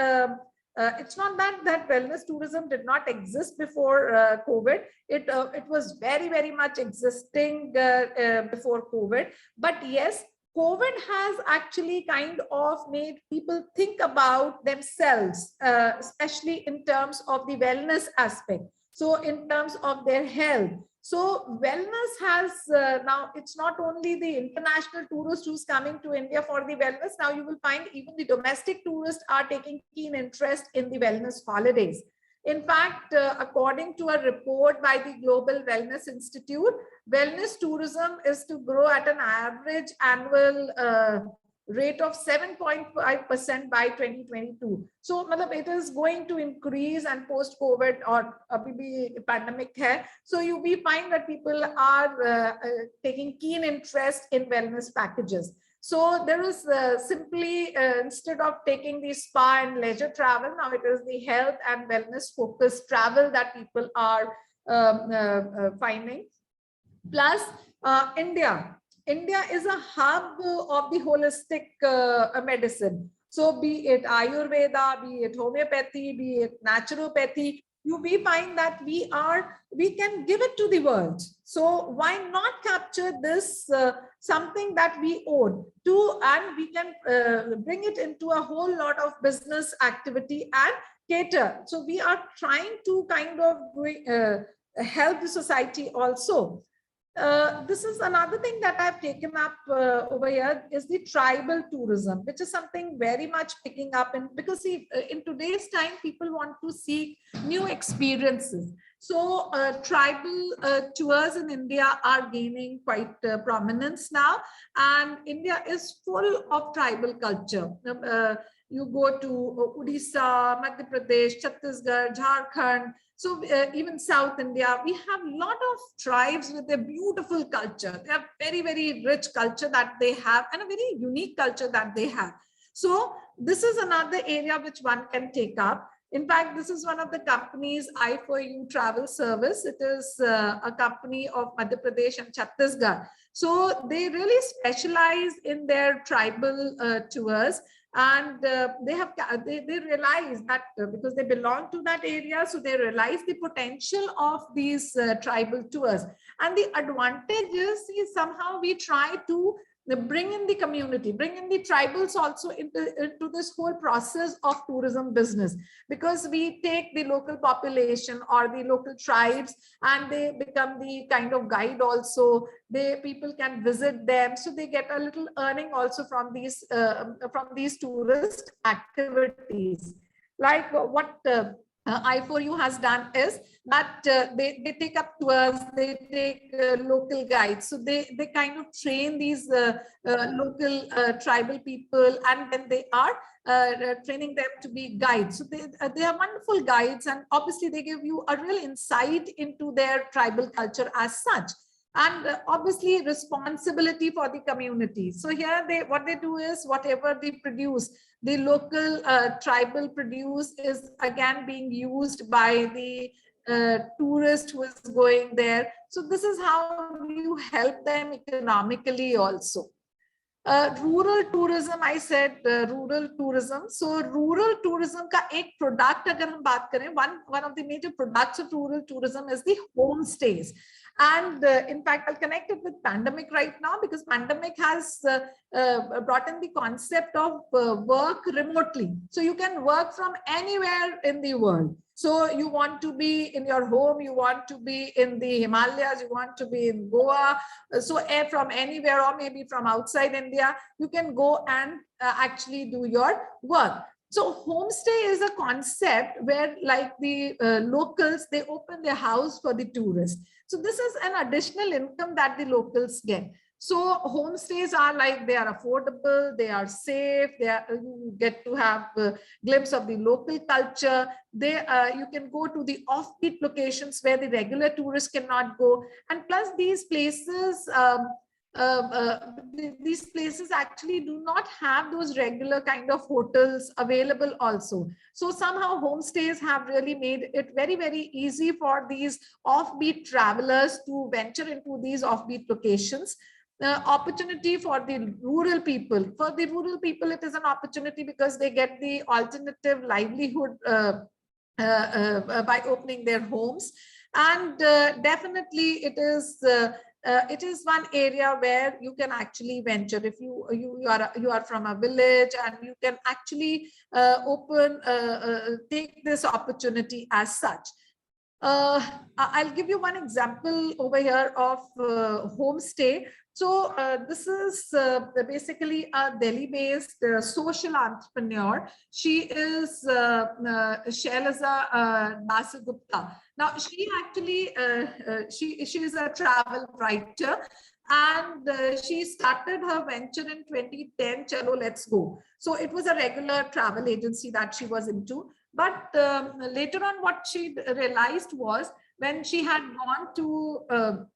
Speaker 21: it's not that wellness tourism did not exist before COVID. It was very much existing before COVID. But yes, COVID has actually kind of made people think about themselves, especially in terms of the wellness aspect. So in terms of their health. So wellness has now, it's not only the international tourist who's coming to India for the wellness. Now you will find even the domestic tourists are taking keen interest in the wellness holidays. In fact, according to a report by the Global Wellness Institute, wellness tourism is to grow at an average annual rate of 7.5% by 2022. So it is going to increase, and post-COVID or maybe pandemic hai. So we find that people are taking keen interest in wellness packages. So there is simply, instead of taking the spa and leisure travel, now it is the health and wellness focused travel that people are finding. Plus, India is a hub of the holistic medicine. So be it Ayurveda, be it homeopathy, be it naturopathy, we find that we can give it to the world. So why not capture this something that we own and we can bring it into a whole lot of business activity and cater. So we are trying to kind of help the society also. This is another thing that I've taken up over here is the tribal tourism, which is something very much picking up. And because see, in today's time, people want to seek new experiences. So tribal tours in India are gaining quite prominence now. And India is full of tribal culture. You go to Odisha, Madhya Pradesh, Chhattisgarh, Jharkhand. So even South India, we have a lot of tribes with a beautiful culture. They have very rich culture that they have and a very unique culture that they have. So this is another area which one can take up. In fact, this is one of the companies, I4U Travel Service. It is a company of Madhya Pradesh and Chhattisgarh. So they really specialize in their tribal tours. And they realize that because they belong to that area, so they realize the potential of these tribal tours. And the advantage is somehow we try to bring in the community, bring in the tribals also into this whole process of tourism business, because we take the local population or the local tribes and they become the kind of guide also. People can visit them, so they get a little earning also from these tourist activities. Like what I4U has done is that they take up tours, they take local guides. So they kind of train these local tribal people, and then they are training them to be guides. So they are wonderful guides, and obviously they give you a real insight into their tribal culture as such. And obviously responsibility for the community. So here what they do is whatever they produce, the local tribal produce is again being used by the tourist who is going there. So this is how you help them economically also. Rural tourism, I said rural tourism. So rural tourism ka ek product agar hum baat kare, one of the major products of rural tourism is the homestays. And in fact, I'll connect it with pandemic right now, because pandemic has brought in the concept of work remotely. So you can work from anywhere in the world. So you want to be in your home, you want to be in the Himalayas, you want to be in Goa. So from anywhere, or maybe from outside India, you can go and actually do your work. So homestay is a concept where, like the locals, they open their house for the tourists. So this is an additional income that the locals get. So homestays are like, they are affordable, they are safe, you get to have a glimpse of the local culture. You can go to the offbeat locations where the regular tourists cannot go. And plus these places, actually do not have those regular kind of hotels available also. So somehow homestays have really made it very easy for these offbeat travelers to venture into these offbeat locations. opportunity for the rural people. For the rural people, it is an opportunity because they get the alternative livelihood by opening their homes. And definitely it is one area where you can actually venture. If you are from a village, and you can actually take this opportunity as such. I'll give you one example over here of homestay. So this is basically a Delhi-based social entrepreneur. She is Sheela Dasgupta. Now, she actually she is a travel writer, and she started her venture in 2010. Chalo, let's go. So it was a regular travel agency that she was into. But later on, what she realized was, when she had gone to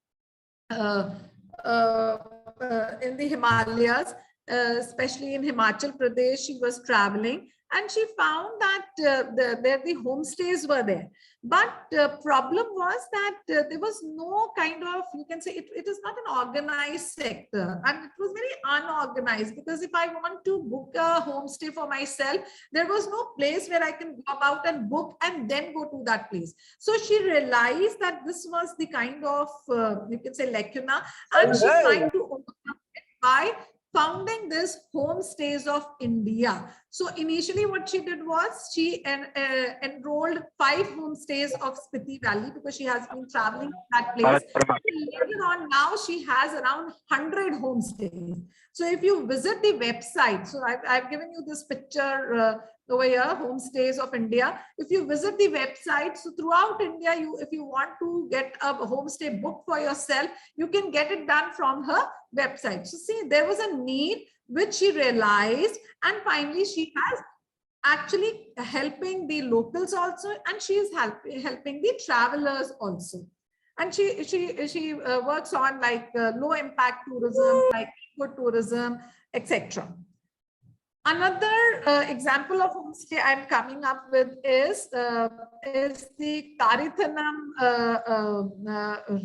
Speaker 21: in the Himalayas, especially in Himachal Pradesh, she was traveling, and she found that the homestays were there. But the problem was that there was no kind of, you can say, it is not an organized sector, and it was very unorganized, because if I want to book a homestay for myself, there was no place where I can go about and book and then go to that place. So she realized that this was the kind of, you can say, lacuna, and she tried to overcome it by founding this Homestays of India. So initially what she did was, she enrolled 5 homestays of Spiti Valley, because she has been traveling to that place. Later on, now she has around 100 homestays. So if you visit the website, so I've given you this picture over here, Homestays of India. If you visit the website, so throughout India, if you want to get a homestay book for yourself, you can get it done from her website. So see, there was a need which she realized, and finally she has actually helping the locals also, and she is helping the travelers also. And she works on like low impact tourism, like ecotourism, etc. Another example of homestay I'm coming up with is the Karithanam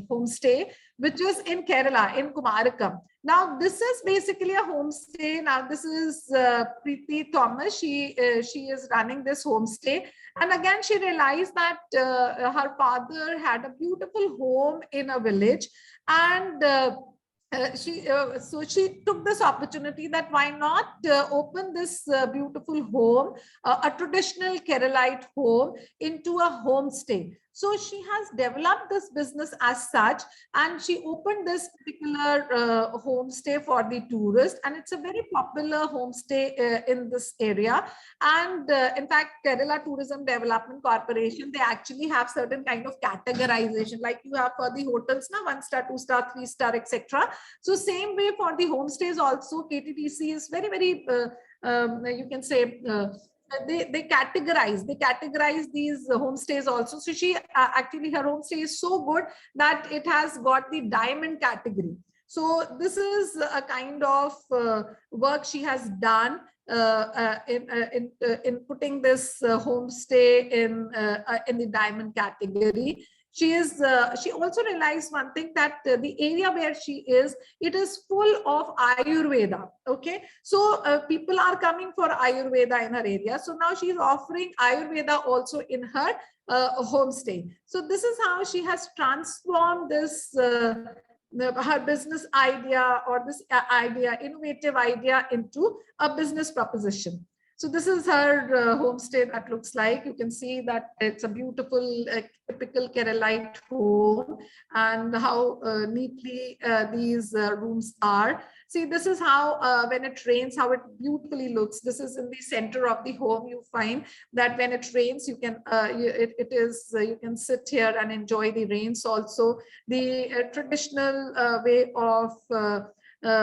Speaker 21: homestay, which is in Kerala, in Kumarakam. Now, this is basically a homestay. Now, this is Preeti Thomas. She is running this homestay. And again, she realized that her father had a beautiful home in a village, and so she took this opportunity that why not open this beautiful home, a traditional Keralite home, into a homestay. So she has developed this business as such, and she opened this particular homestay for the tourists, and it's a very popular homestay in this area. And in fact, Kerala Tourism Development Corporation, they actually have certain kind of categorization, like you have for the hotels now, 1-star, 2-star, 3-star, etc. So same way for the homestays also, KTTC is very, very, you can say, they categorize these homestays also. So she actually, her homestay is so good that it has got the diamond category. So this is a kind of work she has done in putting this homestay in the diamond category. She also realized one thing, that the area where she is, it is full of Ayurveda. Okay, so people are coming for Ayurveda in her area. So now she is offering Ayurveda also in her homestay. So this is how she has transformed this her business idea, or this innovative idea, into a business proposition. So this is her homestay that looks like. You can see that it's a beautiful, typical Keralite home, and how neatly these rooms are. See, this is how when it rains, how it beautifully looks. This is in the center of the home. You find that when it rains, you can you can sit here and enjoy the rains also. The traditional way of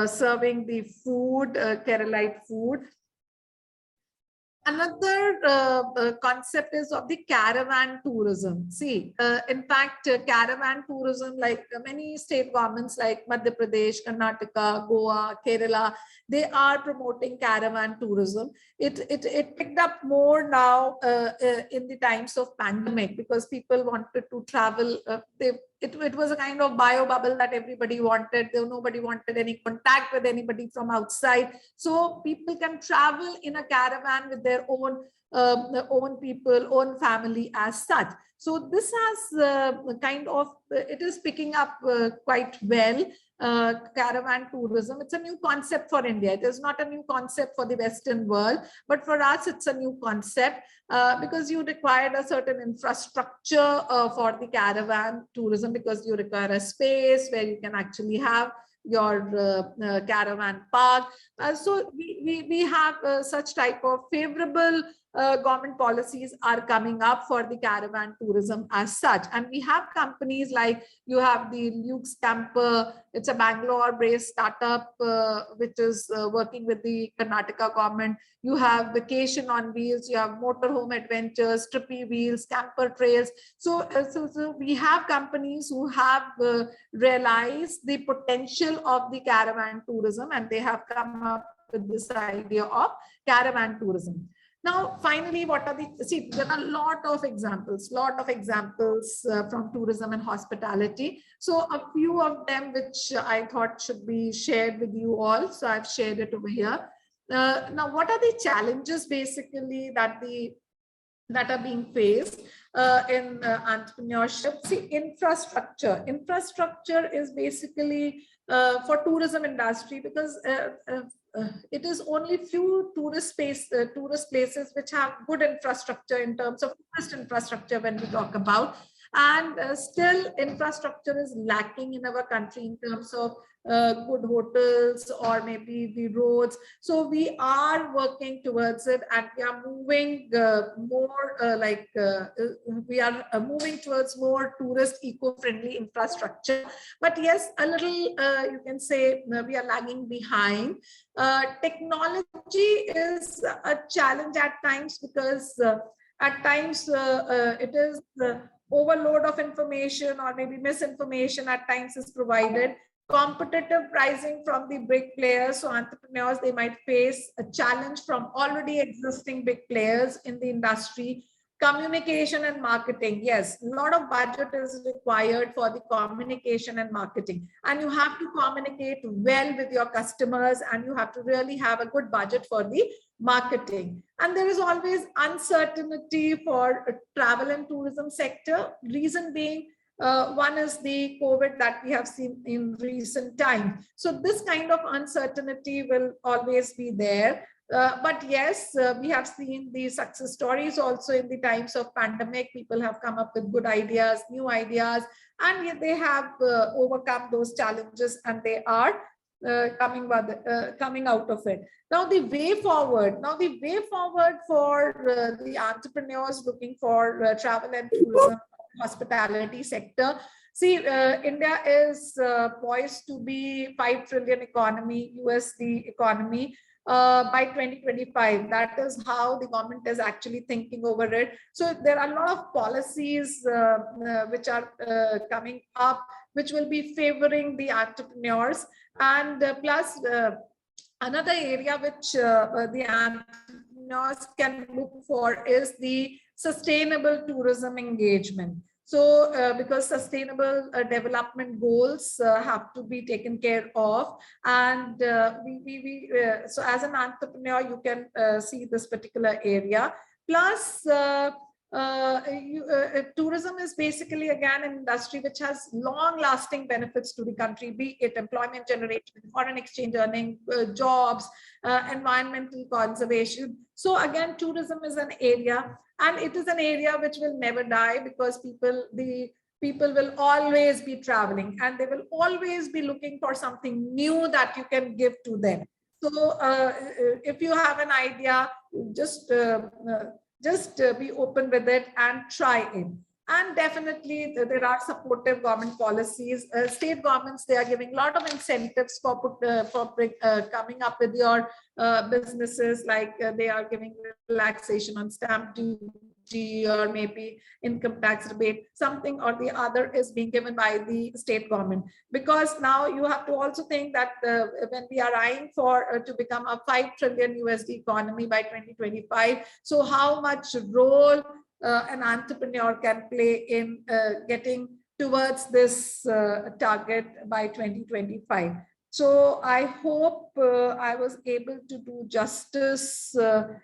Speaker 21: serving the food, Keralite food. Another concept is of the caravan tourism. See, in fact, caravan tourism, like many state governments like Madhya Pradesh, Karnataka, Goa, Kerala, they are promoting caravan tourism. It picked up more now in the times of pandemic, because people wanted to travel. it was a kind of bio bubble that everybody wanted. Nobody wanted any contact with anybody from outside. So people can travel in a caravan with their own people, own family as such. So this has it is picking up quite well. Caravan tourism. It's a new concept for India. It is not a new concept for the Western world, but for us, it's a new concept because you required a certain infrastructure for the caravan tourism, because you require a space where you can actually have your caravan park. So we have such type of favorable government policies are coming up for the caravan tourism as such. And we have companies like, you have the Luke's Camper. It's a Bangalore-based startup which is working with the Karnataka government. You have Vacation on Wheels, you have Motorhome Adventures, Trippy Wheels, Camper Trails. So we have companies who have realized the potential of the caravan tourism, and they have come up with this idea of caravan tourism. Now, finally, there are a lot of examples from tourism and hospitality. So a few of them which I thought should be shared with you all. So I've shared it over here. Now, what are the challenges basically that are being faced in entrepreneurship? See, infrastructure. Infrastructure is basically for tourism industry, because it is only few tourist places which have good infrastructure in terms of tourist infrastructure when we talk about. And still infrastructure is lacking in our country in terms of good hotels or maybe the roads. So we are working towards it, and we are moving moving towards more tourist eco-friendly infrastructure. But yes, a little you can say we are lagging behind. Technology is a challenge at times, because at times it is overload of information or maybe misinformation at times is provided. Competitive pricing from the big players. So entrepreneurs, they might face a challenge from already existing big players in the industry. Communication and marketing. Yes, a lot of budget is required for the communication and marketing. And you have to communicate well with your customers, and you have to really have a good budget for the marketing. And there is always uncertainty for travel and tourism sector. Reason being, one is the COVID that we have seen in recent time. So this kind of uncertainty will always be there. But yes, we have seen the success stories also in the times of pandemic. People have come up with good ideas, new ideas, and they have overcome those challenges, and they are coming out of it. Now the way forward. For the entrepreneurs looking for travel and tourism, hospitality sector. See, India is poised to be 5 trillion economy, USD economy by 2025. That is how the government is actually thinking over it. So there are a lot of policies which are coming up, which will be favoring the entrepreneurs. And plus another area which the entrepreneurs can look for is the sustainable tourism engagement. So because sustainable development goals have to be taken care of, and so as an entrepreneur you can see this particular area. Plus tourism is basically again an industry which has long-lasting benefits to the country, be it employment generation, foreign exchange earning, jobs, environmental conservation. So again, tourism is an area, and it is an area which will never die, because people will always be traveling, and they will always be looking for something new that you can give to them. So if you have an idea, just be open with it and try it. And definitely there are supportive government policies. State governments, they are giving a lot of incentives for coming up with your businesses, like they are giving relaxation on stamp duty or maybe income tax rebate. Something or the other is being given by the state government, because now you have to also think that when we are eyeing for to become a 5 trillion USD economy by 2025, so how much role an entrepreneur can play in getting towards this target by 2025. So I hope I was able to do justice to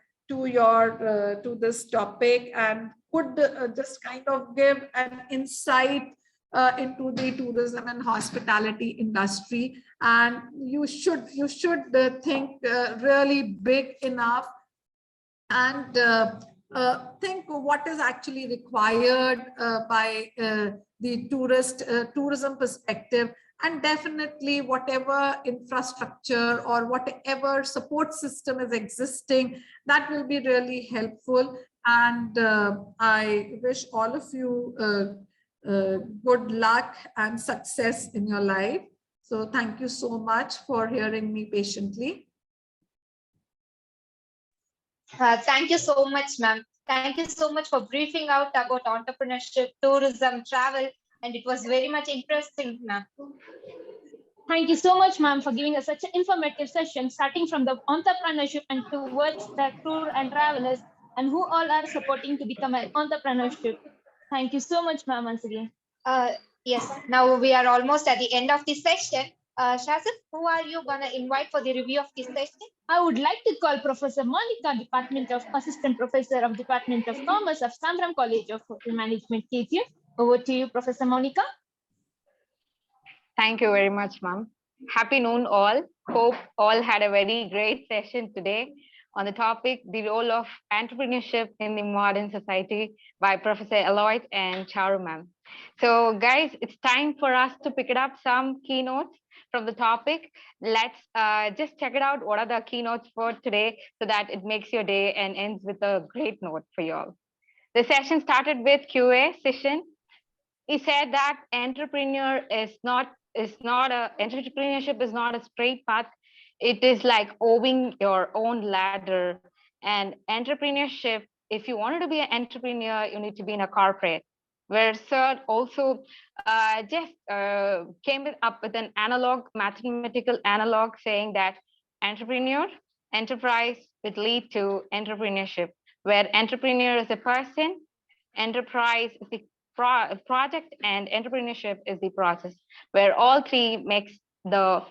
Speaker 21: this topic and could just kind of give an insight into the tourism and hospitality industry. And you should think really big enough and think what is actually required by the tourism perspective, and definitely whatever infrastructure or whatever support system is existing, that will be really helpful. And I wish all of you good luck and success in your life. So thank you so much for hearing me patiently.
Speaker 12: Thank you so much, ma'am. Thank you so much for briefing out about entrepreneurship, tourism, travel, and it was very much interesting, ma'am.
Speaker 13: Thank you so much, ma'am, for giving us such an informative session, starting from the entrepreneurship and towards the tour and travelers, and who all are supporting to become an entrepreneurship. Thank you so much, ma'am, once again.
Speaker 12: Yes, now we are almost at the end of this session. Shazit, who are you going to invite for the review of this session?
Speaker 13: I would like to call Professor Monica, Assistant Professor of Department of Commerce of Sambhram College of Hotel Management KGF. Over to you, Professor Monica.
Speaker 1: Thank you very much, ma'am. Happy noon all. Hope all had a very great session today on the topic, the role of entrepreneurship in the modern society by Professor Elliot and Charu, ma'am. So guys, it's time for us to pick it up some keynotes from the topic. Let's just check it out. What are the keynotes for today so that it makes your day and ends with a great note for you all. The session started with QA session. He said that entrepreneurship is not a straight path. It is like owning your own ladder. And entrepreneurship, if you wanted to be an entrepreneur, you need to be in a corporate. Where Sir also just came up with an mathematical analog saying that enterprise would lead to entrepreneurship, where entrepreneur is a person, enterprise is the project, and entrepreneurship is the process, where all three makes the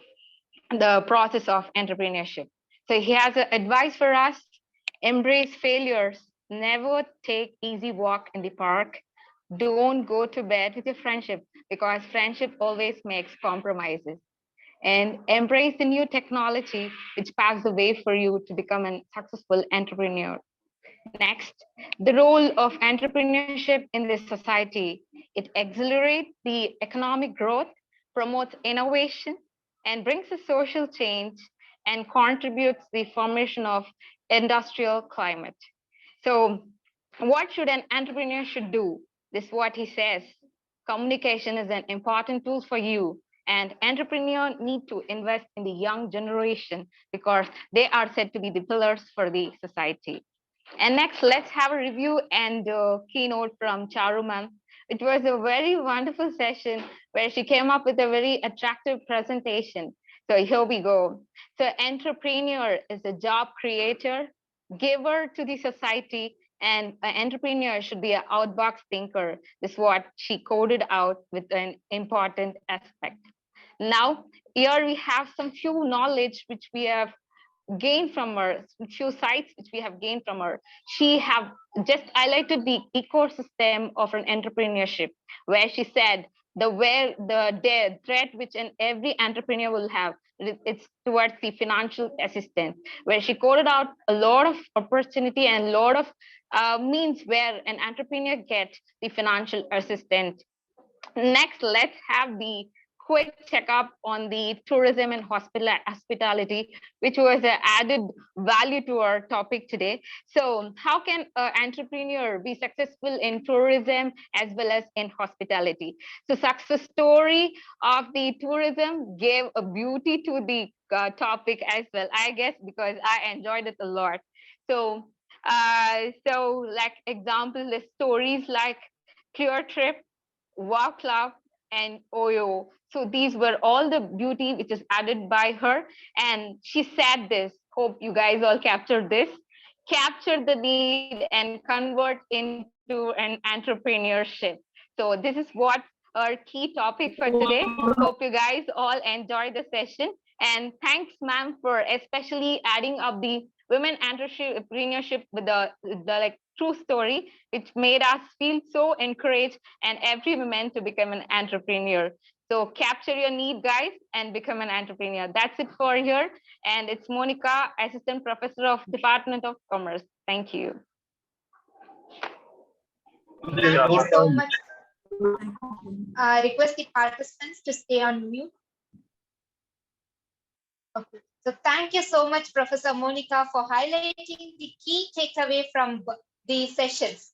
Speaker 1: process of entrepreneurship. So he has advice for us: embrace failures, never take easy walk in the park, don't go to bed with your friendship because friendship always makes compromises, and embrace the new technology which paves the way for you to become a successful entrepreneur. Next, the role of entrepreneurship in this society. It accelerates the economic growth, promotes innovation, and brings a social change and contributes the formation of industrial climate. So what should an entrepreneur should do? This is what he says. Communication is an important tool for you, and entrepreneurs need to invest in the young generation because they are said to be the pillars for the society. And next, let's have a review and keynote from Charu ma'am. It was a very wonderful session where she came up with a very attractive presentation. So here we go. So entrepreneur is a job creator, giver to the society, and an entrepreneur should be an outbox thinker. This is what she coded out with an important aspect. Now, here we have some few knowledge which we have gained from her, few sites which we have gained from her. She have just highlighted the ecosystem of an entrepreneurship, where she said the threat which every entrepreneur will have, it's towards the financial assistance, where she quoted out a lot of opportunity and a lot of means where an entrepreneur gets the financial assistance. Next, let's have the quick checkup on the tourism and hospitality, which was an added value to our topic today. So how can an entrepreneur be successful in tourism as well as in hospitality? So success story of the tourism gave a beauty to the topic as well, I guess, because I enjoyed it a lot. So like example, the stories like Clear Trip, Wow Club, and Oyo. So these were all the beauty which is added by her. And she said this, hope you guys all captured this: capture the need and convert into an entrepreneurship. So this is what our key topic for today. Hope you guys all enjoy the session. And thanks, ma'am, for especially adding up the women entrepreneurship with the like true story, which made us feel so encouraged and every woman to become an entrepreneur. So capture your need, guys, and become an entrepreneur. That's it for here. And it's Monica, Assistant Professor of Department of Commerce. Thank you.
Speaker 12: Thank you so much. Request the participants to stay on mute. Okay. So thank you so much, Professor Monica, for highlighting the key takeaway from the sessions.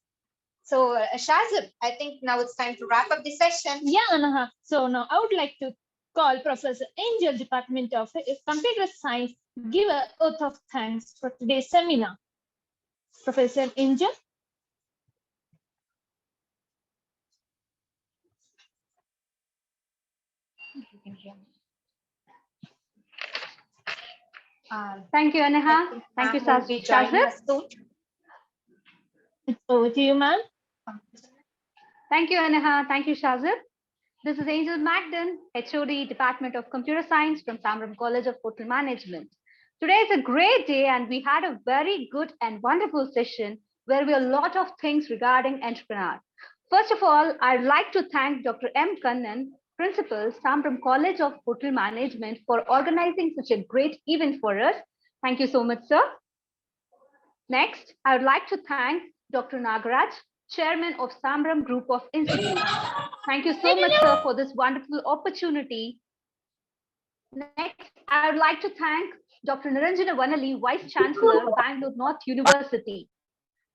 Speaker 12: So Shazib, I think now it's time to wrap up the session.
Speaker 13: Yeah, Anaha. So now I would like to call Professor Angel, Department of Computer Science, give a oath of thanks for today's seminar. Professor Angel.
Speaker 8: Thank you, Anaha. Thank you, Shazib.
Speaker 13: It's over to you, ma'am.
Speaker 8: Thank you, Anaha. Thank you, Shazib. This is Angel Magden, HOD, Department of Computer Science from Sambhram College of Hotel Management. Today is a great day and we had a very good and wonderful session where we learned a lot of things regarding entrepreneur. First of all, I'd like to thank Dr. M. Kannan, Principal, Sambhram College of Hotel Management, for organizing such a great event for us. Thank you so much, sir. Next, I would like to thank Dr. Nagaraj, Chairman of Sambhram Group of Institutes. Thank you so much, sir, for this wonderful opportunity. Next, I would like to thank Dr. Niranjana Vanali, Vice Chancellor, Bangalore North University.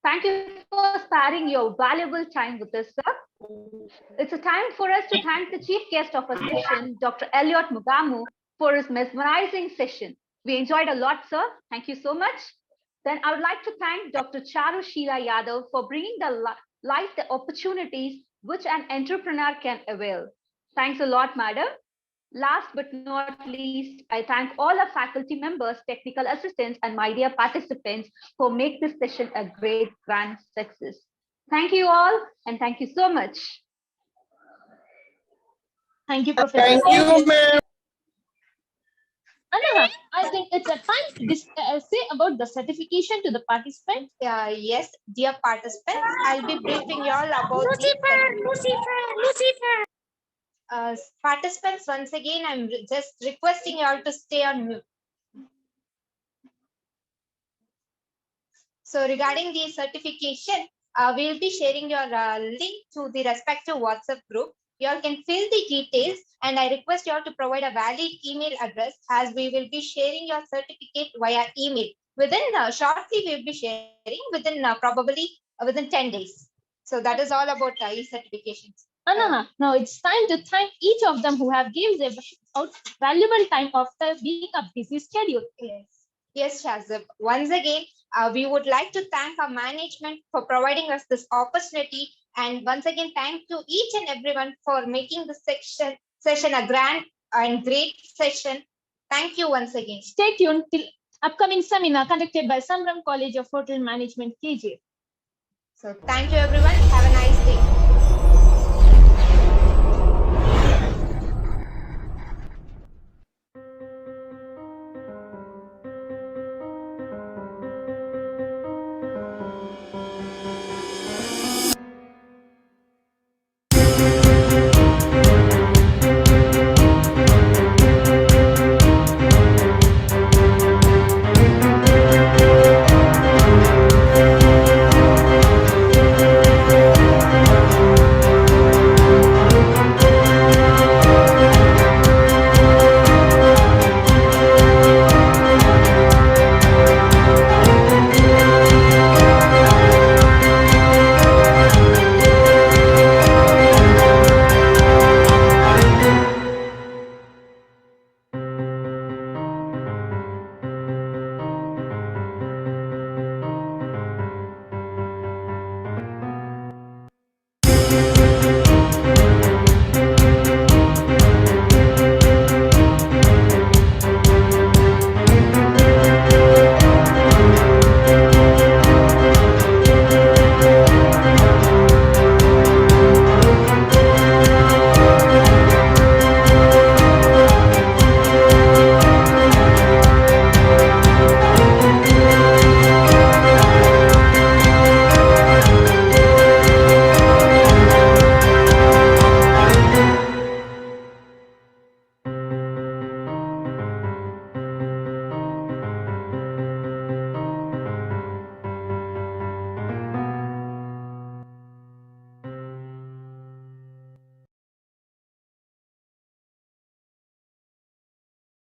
Speaker 8: Thank you for sparing your valuable time with us, sir. It's a time for us to thank the chief guest of our session, Dr. Elliot Mugamu, for his mesmerizing session. We enjoyed a lot, sir. Thank you so much. Then I would like to thank Dr. Charu Sheela Yadav for bringing life the opportunities which an entrepreneur can avail. Thanks a lot, madam. Last but not least, I thank all our faculty members, technical assistants, and my dear participants for making this session a great grand success. Thank you all, and thank you so much.
Speaker 13: Thank you, Professor.
Speaker 8: Thank you, ma'am.
Speaker 13: Anaha, I think it's a time to say about the certification to the participants.
Speaker 12: Yes, dear participants, I'll be briefing you all about
Speaker 13: Lucifer.
Speaker 12: Participants, once again, I'm just requesting you all to stay on mute. So regarding the certification, we'll be sharing your link to the respective WhatsApp group. You all can fill the details, and I request you all to provide a valid email address, as we will be sharing your certificate via email. Within shortly, we will be sharing within probably within 10 days. So that is all about e-certifications.
Speaker 13: Anaha, now it's time to thank each of them who have given their valuable time after being a busy schedule.
Speaker 12: Yes, Shazib. Once again, we would like to thank our management for providing us this opportunity. And once again, thank to each and everyone for making the session a grand and great session. Thank you once again.
Speaker 13: Stay tuned till upcoming seminar conducted by Sambhram College of Hotel Management KGF.
Speaker 12: So thank you, everyone. Have a nice day.